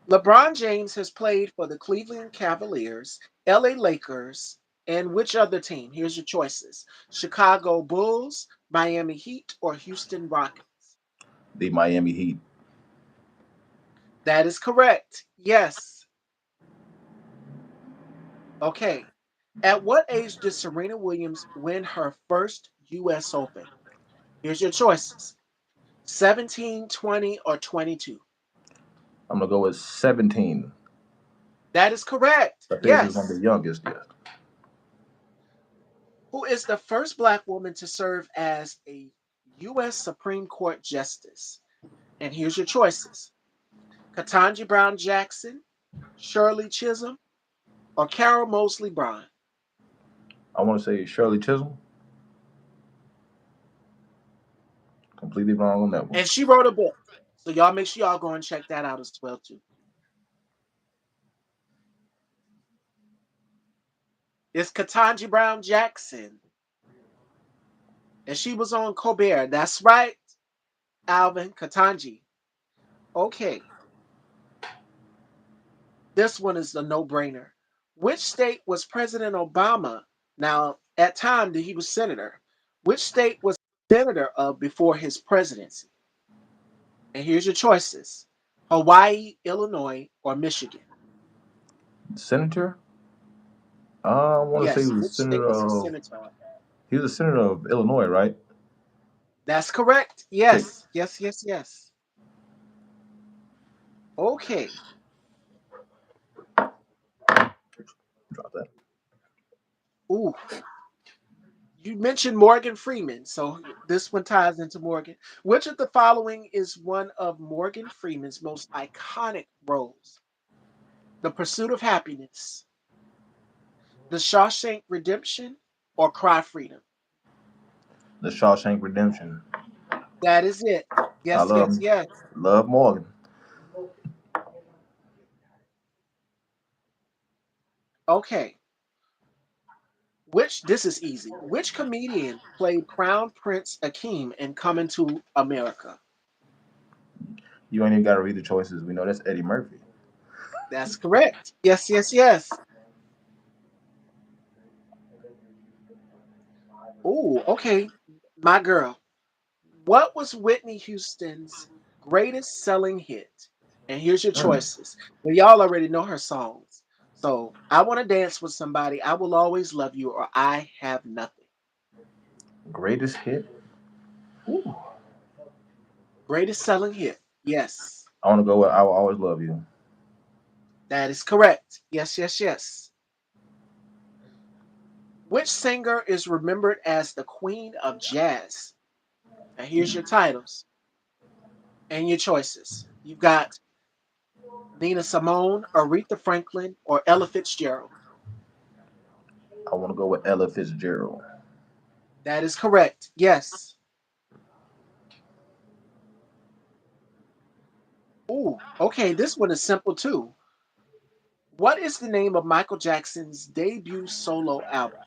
LeBron James has played for the Cleveland Cavaliers, LA Lakers, and which other team? Here's your choices: Chicago Bulls, Miami Heat, or Houston Rockets. The Miami Heat. That is correct. Yes. Okay. At what age did Serena Williams win her first US Open? Here's your choices: 17, 20, or 22. I'm gonna go with 17. That is correct. I figured she was one of the Yes. youngest. Yes. Who is the first black woman to serve as a U.S. Supreme Court Justice? And here's your choices: Ketanji Brown Jackson, Shirley Chisholm, or Carol Mosley Brown. I want to say Shirley Chisholm. Completely wrong on that one. And she wrote a book. So y'all make sure y'all go and check that out as well too. It's Ketanji Brown Jackson. And she was on Colbert. That's right, Alvin Ketanji. Okay, this one is a no-brainer. Which state was President Obama? Now, at time that he was senator, which state was senator of before his presidency? And here's your choices: Hawaii, Illinois, or Michigan. Senator. I want to say he Yes, was which state senator was he of. senator of? He was a senator of Illinois, right? That's correct. Okay. Yes, yes, yes, yes. Okay. Drop that. Ooh, you mentioned Morgan Freeman, so this one ties into Morgan. Which of the following is one of Morgan Freeman's most iconic roles? The Pursuit of Happiness, The Shawshank Redemption, or Cry Freedom? The Shawshank Redemption. That is it. I Yes, love yes, yes. love Morgan. Okay. Which this is easy. Which comedian played Crown Prince Akeem in Coming to America? You ain't even got to read the choices. We know that's Eddie Murphy. That's correct. Yes, yes, yes. Oh, okay. My girl. What was Whitney Houston's greatest selling hit? And here's your Mm. choices. Well, y'all already know her songs. So, I Want to Dance with Somebody, I Will Always Love You, or I Have Nothing. Greatest hit. Ooh. Greatest selling hit. Yes, I want to go with I Will Always Love You. that is correct. Yes, yes, yes. Which singer is remembered as the Queen of Jazz? And here's your titles and your choices. You've got Nina Simone, Aretha Franklin, or Ella Fitzgerald. I want to go with Ella Fitzgerald. That is correct. Yes. Ooh, okay. This one is simple too. What is the name of Michael Jackson's debut solo album?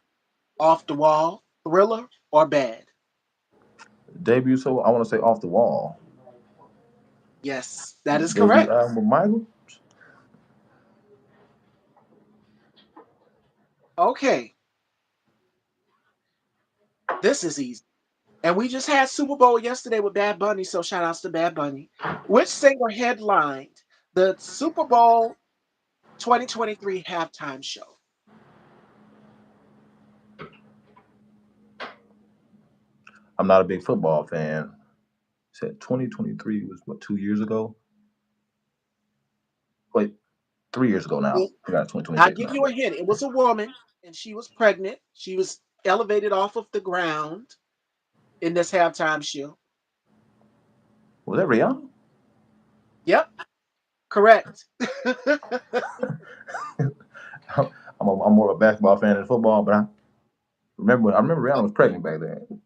Off the Wall, Thriller, or Bad? Debut, so I want to say Off the Wall. Yes, that is Debut correct. album with Michael. Okay, this is easy. And we just had Super Bowl yesterday with Bad Bunny, so shout outs to Bad Bunny. Which singer headlined the Super Bowl 2023 halftime show? I'm not a big football fan. Said 2023 was what 2 years ago. Wait, 3 years ago now. It, I got I'll 2026 give now. you a hint. It was a woman, and she was pregnant. She was elevated off of the ground in this halftime show. Was that Rihanna? Yep, Correct. I'm more of a basketball fan than football, but I remember Rihanna was pregnant back then.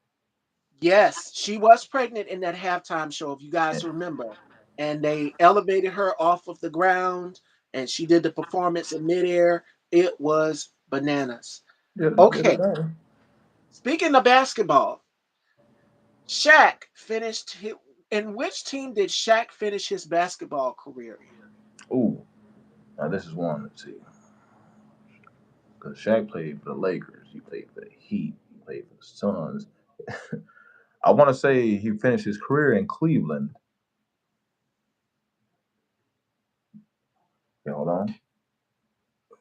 Yes, she was pregnant in that halftime show, if you guys remember. And they elevated her off of the ground and she did the performance in midair. It was bananas. Did Okay, it thing. speaking of basketball, Shaq in which team did Shaq finish his basketball career in? Ooh, now this is one. Let's see, because Shaq played for the Lakers, he played for the Heat, he played for the Suns. I want to say he finished his career in Cleveland. Yeah, hold on.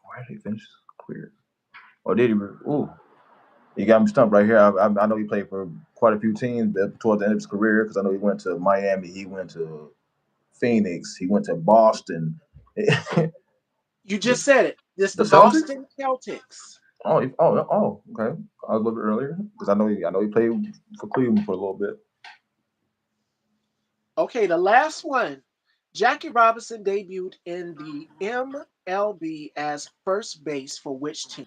Where did he finish his career? Or did he? Ooh, he got me stumped right here. I know he played for quite a few teams towards the end of his career because I know he went to Miami, he went to Phoenix, he went to Boston. the, You just said it. This the the Celtics? Boston Celtics. Okay. I was a little bit earlier because I know he played for Cleveland for a little bit. Okay, the last one. Jackie Robinson debuted in the MLB as first base for which team?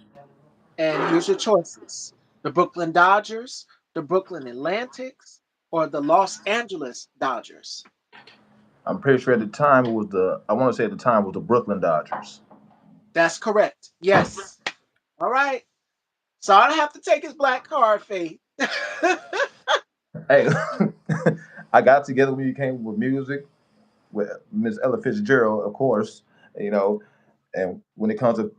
And here's your choices: the Brooklyn Dodgers, the Brooklyn Atlantics, or the Los Angeles Dodgers. I'm pretty sure at the time it was the I want to say at the time it was the Brooklyn Dodgers. That's correct. Yes. All right. So I don't have to take his black card, Faith. Hey, I got together when you came with music with Miss Ella Fitzgerald, of course. You know, and when it comes to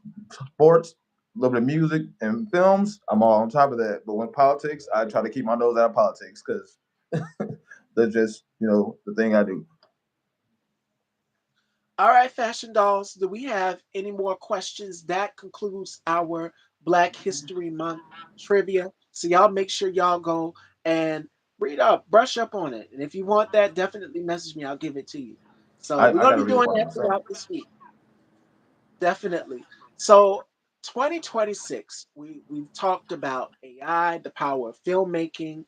sports, a little bit of music and films, I'm all on top of that. But when politics, I try to keep my nose out of politics because that's just the thing I do. All right, fashion dolls, do we have any more questions? That concludes our Black History Month trivia. So y'all make sure y'all go and read up, brush up on it. And if you want that, definitely message me. I'll give it to you. So we're I going got to to be read up doing on it that myself. throughout this week. Definitely. So 2026, we've talked about AI, the power of filmmaking,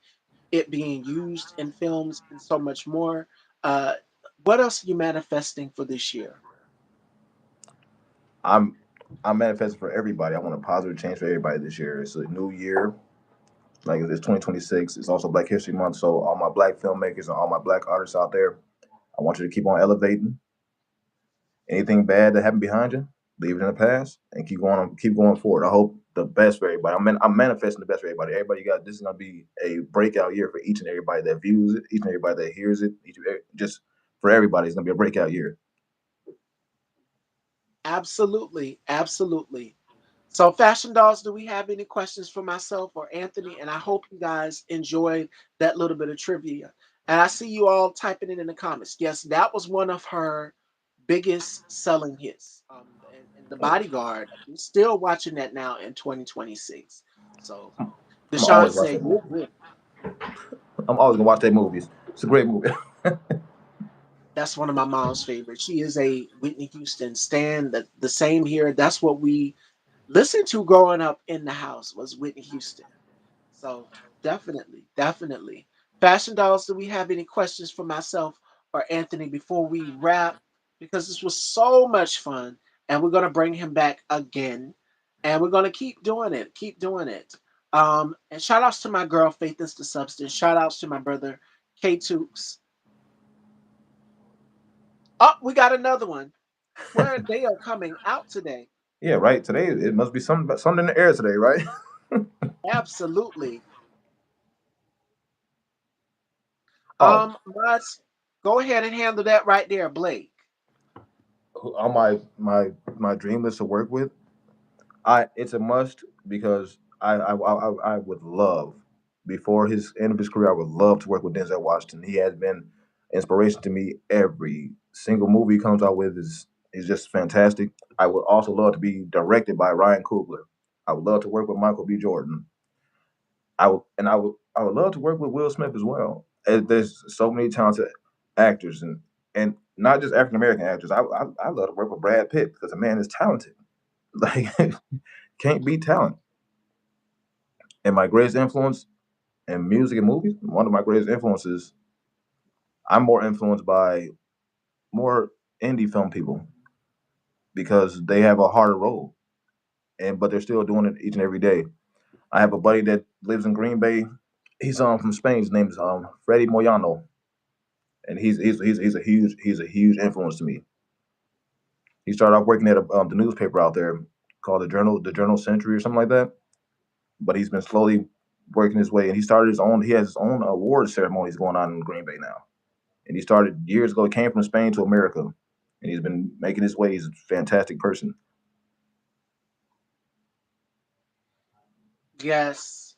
it being used in films, and so much more. Uh, what else are you manifesting for this year? I'm I'm manifesting for everybody. I want a positive change for everybody this year. It's a new year. Like it's 2026. It's also Black History Month. So all my black filmmakers and all my black artists out there, I want you to keep on elevating. Anything bad that happened behind you, leave it in the past and keep going forward. I hope the best for everybody. I'm manifesting the best for everybody. Everybody got this is gonna be a breakout year for each and everybody that views it, each and everybody that hears it. Just for everybody, it's gonna be a breakout year. Absolutely, absolutely. So, Fashion Dolls, do we have any questions for myself or Anthony? And I hope you guys enjoyed that little bit of trivia. And I see you all typing it in the comments. Yes, that was one of her biggest selling hits. And The Bodyguard, I'm still watching that now in 2026. So, I'm Deshaun always watch said, that movie. you're good. I'm always gonna watch that movies. It's a great movie. That's one of my mom's favorites. She is a Whitney Houston stan. The same here. That's what we listened to growing up in the house was Whitney Houston. So definitely, definitely. Fashion dolls, do we have any questions for myself or Anthony before we wrap? Because this was so much fun and we're gonna bring him back again. And we're gonna keep doing it, keep doing it. And shout outs to my girl Faith is the Substance. Shout outs to my brother K Tooks. Oh, we got another one. Where they are coming out today. Yeah, right. Today it must be something in the air today, right? Absolutely. Oh, Mods, go ahead and handle that right there, Blake. on my dream list to work with, I it's a must because I would love before his end of his career I would love to work with Denzel Washington. He has been inspiration to me. Every single movie he comes out with is just fantastic. I would also love to be directed by Ryan Coogler. I would love to work with Michael B. Jordan. I would love to work with Will Smith as well. There's so many talented actors and not just African American actors. I love to work with Brad Pitt because the man is talented. Like can't beat talent. And my greatest influence in music and movies, one of my greatest influences, I'm more influenced by more indie film people because they have a harder role, and but they're still doing it each and every day. I have a buddy that lives in Green Bay. He's from Spain. His name is Freddie Moyano, and he's a huge influence to me. He started off working at the newspaper out there called the Journal Century or something like that. But he's been slowly working his way, and he started his own. He has his own award ceremonies going on in Green Bay now, and he started years ago. He came from Spain to America, and he's been making his way. He's a fantastic person. Yes.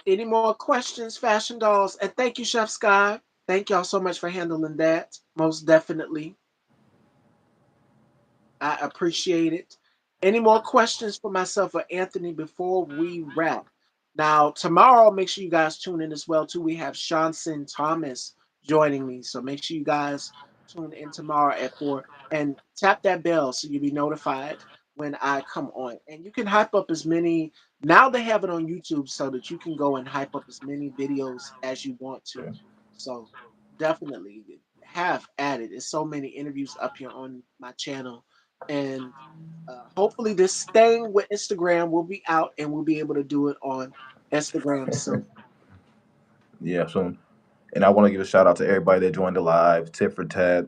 Any more questions, Fashion Dolls? And thank you, Chef Sky. Thank y'all so much for handling that. Most definitely. I appreciate it. Any more questions for myself or Anthony before we wrap? Now, tomorrow, make sure you guys tune in as well too. We have Shanson Thomas joining me, so make sure you guys tune in tomorrow at 4 and tap that bell so you'll be notified when I come on. And you can hype up as many. Now they have it on YouTube so that you can go and hype up as many videos as you want to. Okay. So definitely have at it. There's so many interviews up here on my channel and hopefully this thing with Instagram will be out and we'll be able to do it on Instagram soon. Yeah, soon. And I want to give a shout out to everybody that joined the live: Tit for Tat,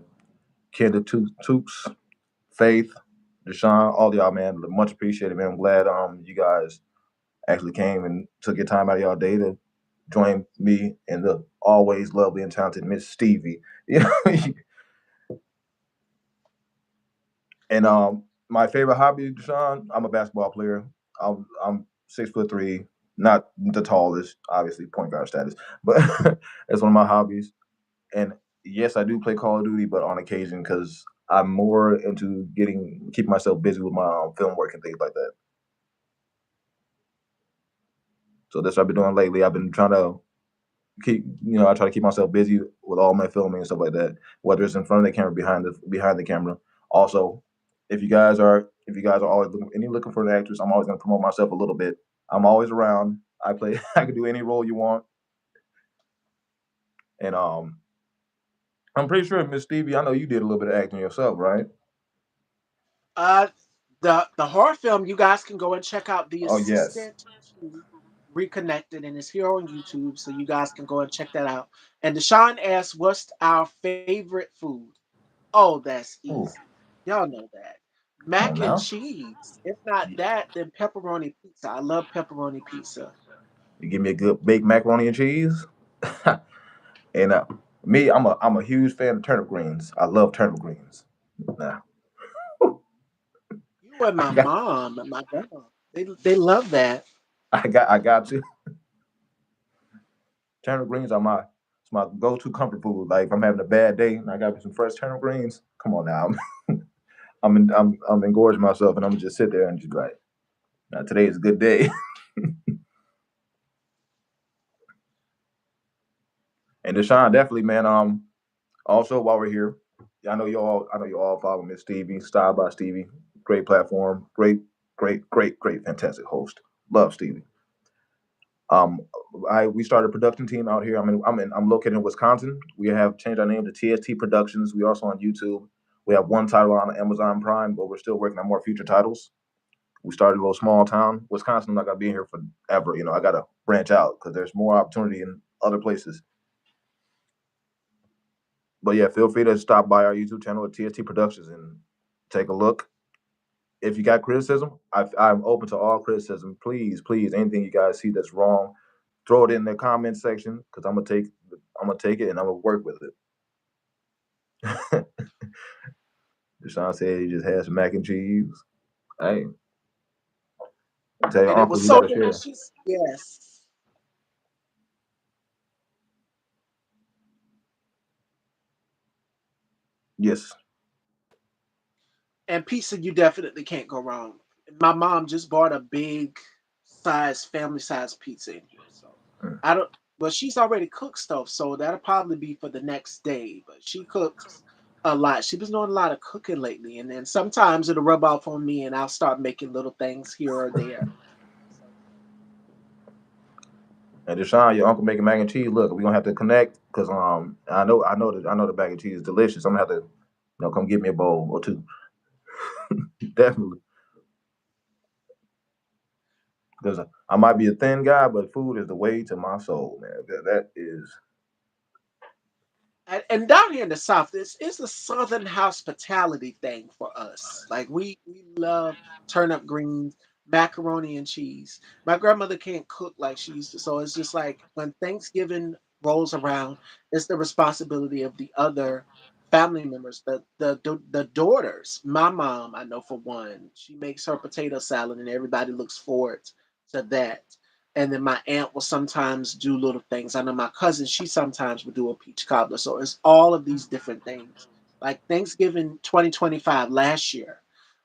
Kendra Tooks, Faith, Deshaun, all y'all, man. Much appreciated, man. I'm glad you guys actually came and took your time out of y'all day to join me and the always lovely and talented Miss Stevie. You know, and my favorite hobby, Deshaun, I'm a basketball player. I'm 6'3", not the tallest, obviously point guard status, but that's one of my hobbies. And yes, I do play Call of Duty, but on occasion because I'm more into keeping myself busy with my film work and things like that. So that's what I've been doing lately. I've been trying to I try to keep myself busy with all my filming and stuff like that, whether it's in front of the camera, behind the camera. Also, if you guys are always looking for an actress, I'm always going to promote myself a little bit. I'm always around. I play. I can do any role you want, and I'm pretty sure Miss Stevie. I know you did a little bit of acting yourself, right? Uh, the horror film, you guys can go and check out The Oh yes. Assistant to Reconnected, and it's here on YouTube, so you guys can go and check that out. And Deshaun asked, "What's our favorite food?" Oh, that's Ooh, easy. Y'all know that. come on Mac and now. cheese. If not that, then pepperoni pizza. I love pepperoni pizza. You give me a good baked macaroni and cheese. And me, I'm a huge fan of turnip greens. I love turnip greens. Nah, You and I my got mom and my grandma. They love that. I got to. Turnip greens are my go-to comfort food. Like if I'm having a bad day and I got some fresh turnip greens, come on now. I'm engorging myself and I'm gonna just sit there and just be like, now today is a good day. And Deshaun, definitely, man. Also while we're here, I know you all follow Miss Stevie, Style by Stevie. Great platform, great, fantastic host. Love Stevie. Um, we started a production team out here. I'm located in Wisconsin. We have changed our name to TST Productions. We also on YouTube. We have one title on Amazon Prime, but we're still working on more future titles. We started a little small town, Wisconsin. I'm not gonna be here forever. I gotta branch out because there's more opportunity in other places. But yeah, feel free to stop by our YouTube channel at TST Productions and take a look. If you got criticism, I'm open to all criticism. Please, anything you guys see that's wrong, throw it in the comment section because I'm gonna take it and I'm gonna work with it. Deshaun said he just had some mac and cheese. Hey, tell your And it uncle was you so gotta share. delicious. Yes. Yes. And pizza, you definitely can't go wrong. My mom just bought a big size, family size pizza in here. So Mm. I don't, well, she's already cooked stuff. So that'll probably be for the next day. But she cooks a lot. She's been doing a lot of cooking lately. And then sometimes it'll rub off on me and I'll start making little things here or there. So And Deshaun, your uncle making mac and cheese. Look, we gonna have to connect because I know the mac and cheese is delicious. I'm gonna have to. Come get me a bowl or two. Definitely, because I might be a thin guy, but food is the way to my soul, man. That is And down here in the South, this is a Southern hospitality thing for us. Like we love turnip greens, macaroni and cheese. My grandmother can't cook like she used to, so it's just like when Thanksgiving rolls around, it's the responsibility of the other family members, the daughters. My mom, I know for one, she makes her potato salad, and everybody looks forward to that. And then my aunt will sometimes do little things. I know my cousin, she sometimes would do a peach cobbler. So it's all of these different things. Like Thanksgiving 2025 last year,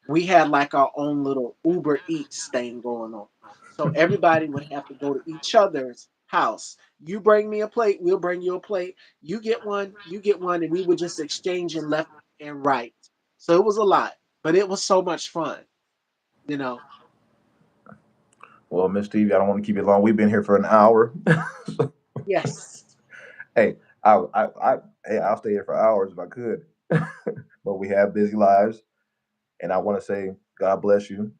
we had like our own little Uber Eats thing going on. So everybody would have to go to each other's house. You bring me a plate, we'll bring you a plate. You get one, and we would just exchange and left and right. So it was a lot, but it was so much fun, you know. well, Miss Stevie. I don't want to keep it long. We've been here for an hour. Yes. Hey, I'll stay here for hours if I could, but we have busy lives, and I want to say God bless you.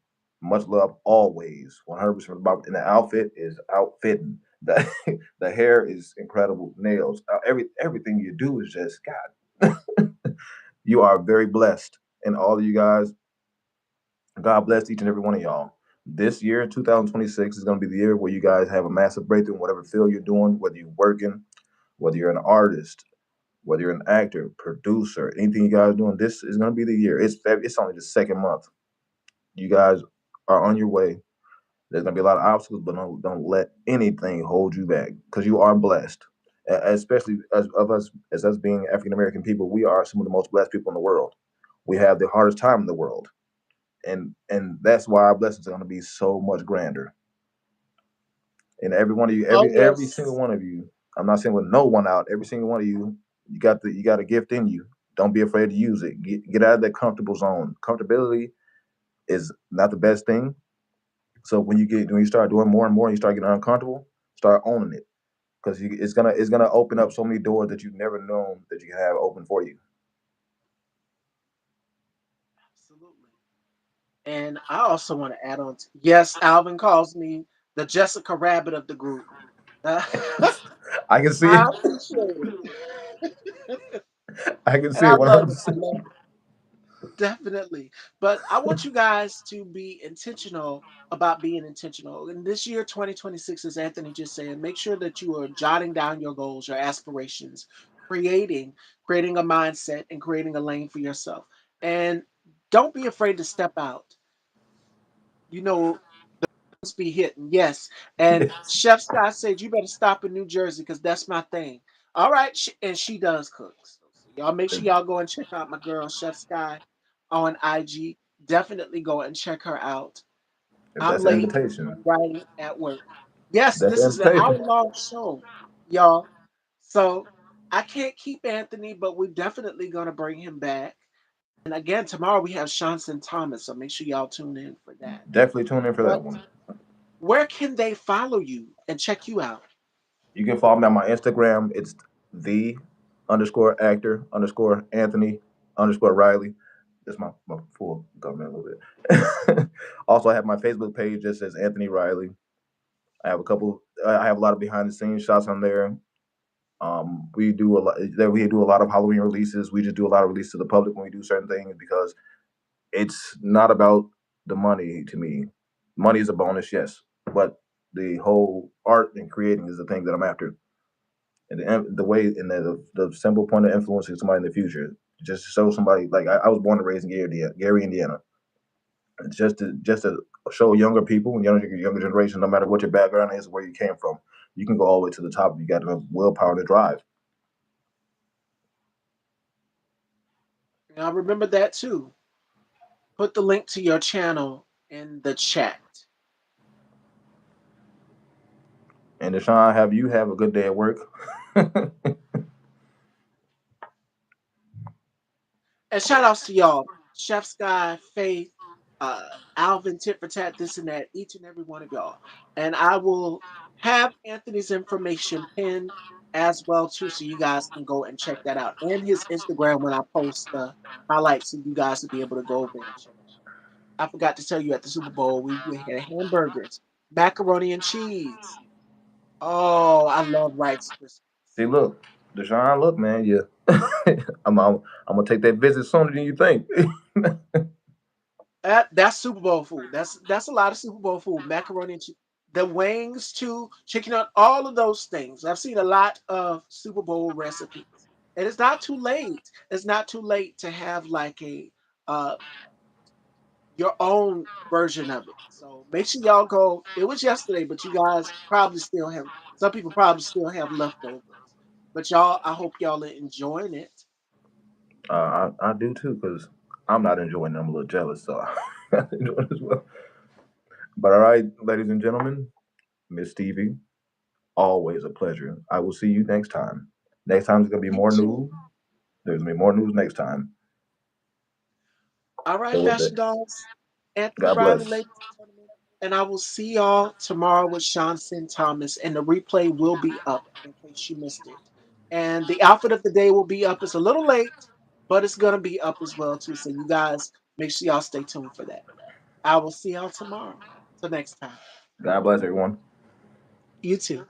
Much love always. 100%. And the outfit is outfitting. The the hair is incredible. Nails. Everything you do is just God. You are very blessed, and all of you guys. God bless each and every one of y'all. This year, 2026, is going to be the year where you guys have a massive breakthrough in whatever field you're doing, whether you're working, whether you're an artist, whether you're an actor, producer, anything you guys are doing. This is going to be the year. It's only the second month. You guys are on your way. There's going to be a lot of obstacles, but don't let anything hold you back because you are blessed. Especially as us being African American people, we are some of the most blessed people in the world. We have the hardest time in the world, and that's why our blessings are going to be so much grander. And every one of you, Oh every single yes. one of you. I'm not saying with no one out. Every single one of you, you got a gift in you. Don't be afraid to use it. Get out of that comfortable zone. Comfortability is not the best thing. So when you start doing more and more, and you start getting uncomfortable. Start owning it because it's gonna open up so many doors that you've never known that you can have open for you. Absolutely. And I also want to add on to, yes, Alvin calls me the Jessica Rabbit of the group. I I can see it. appreciate it. I can And see I it love it. I 100%. love it. Definitely. But I want you guys to be intentional about being intentional. In this year, 2026, as Anthony just said, make sure that you are jotting down your goals, your aspirations, creating, creating a mindset and creating a lane for yourself. And don't be afraid to step out. You know, be hitting, yes. And Yes, Chef Scott said, "You better stop in New Jersey because that's my thing." All right, and she does cook. So y'all make sure y'all go and check out my girl Chef Sky on IG. Definitely go and check her out. if I'm that's an late. invitation, I'm writing at work. Yes, that's this an is an hour invitation. long show, y'all. So I can't keep Anthony, but we're definitely gonna bring him back. And again, tomorrow we have Shanson Thomas, so make sure y'all tune in for that. Definitely tune in for that But one. where can they follow you and check you out? You can follow me on my Instagram. It's the underscore actor underscore Anthony underscore Riley. That's my full government a little bit. Also, I have my Facebook page that says Anthony Riley. I have a lot of behind the scenes shots on there. We do a lot. We do a lot of Halloween releases. We just do a lot of releases to the public when we do certain things because it's not about the money to me. Money is a bonus, yes, but the whole art and creating is the thing that I'm after. And the way and the simple point of influencing somebody in the future, just to show somebody like I was born and raised in Gary, Indiana. Just to show younger people and younger generation, no matter what your background is, where you came from, you can go all the way to the top if you got enough willpower to drive. Now remember that too. Put the link to your channel in the chat. And Deshaun, have you have a good day at work? And shout outs to y'all. Chef Sky, Faith, Alvin, Tit for Tat, this and that, each and every one of y'all. And I will have Anthony's information pinned. as well too, so you guys can go and check that out. And his Instagram when I post the highlights, so you guys will be able to go over and check. I forgot to tell you at the Super Bowl we had hamburgers, macaroni and cheese. Oh, I love Rice Krispies. See, look, Deshaun, look, man, yeah, I'm gonna take that visit sooner than you think. That's Super Bowl food. That's a lot of Super Bowl food. Macaroni and cheese, the wings too, chicken on all of those things. I've seen a lot of Super Bowl recipes, and it's not too late. It's not too late to have like a uh, your own version of it. So make sure y'all go. It was yesterday, but you guys probably still have. Some people probably still have leftovers. But y'all, I hope y'all are enjoying it. I do too, because I'm not enjoying it. I'm a little jealous, so I enjoy it as well. But all right, ladies and gentlemen, Miss Stevie, always a pleasure. I will see you next time. Next time there's gonna be You more too. news. There's gonna be more news next time. All So right, with Fashion that, Dolls. Anthony God Brown and bless. ladies and gentlemen. And I will see y'all tomorrow with Sean Sin Thomas. And the replay will be up in case you missed it. And the outfit of the day will be up. It's a little late, but it's gonna be up as well too. So you guys make sure y'all stay tuned for that. I will see y'all tomorrow. Till next time. God bless everyone. You too.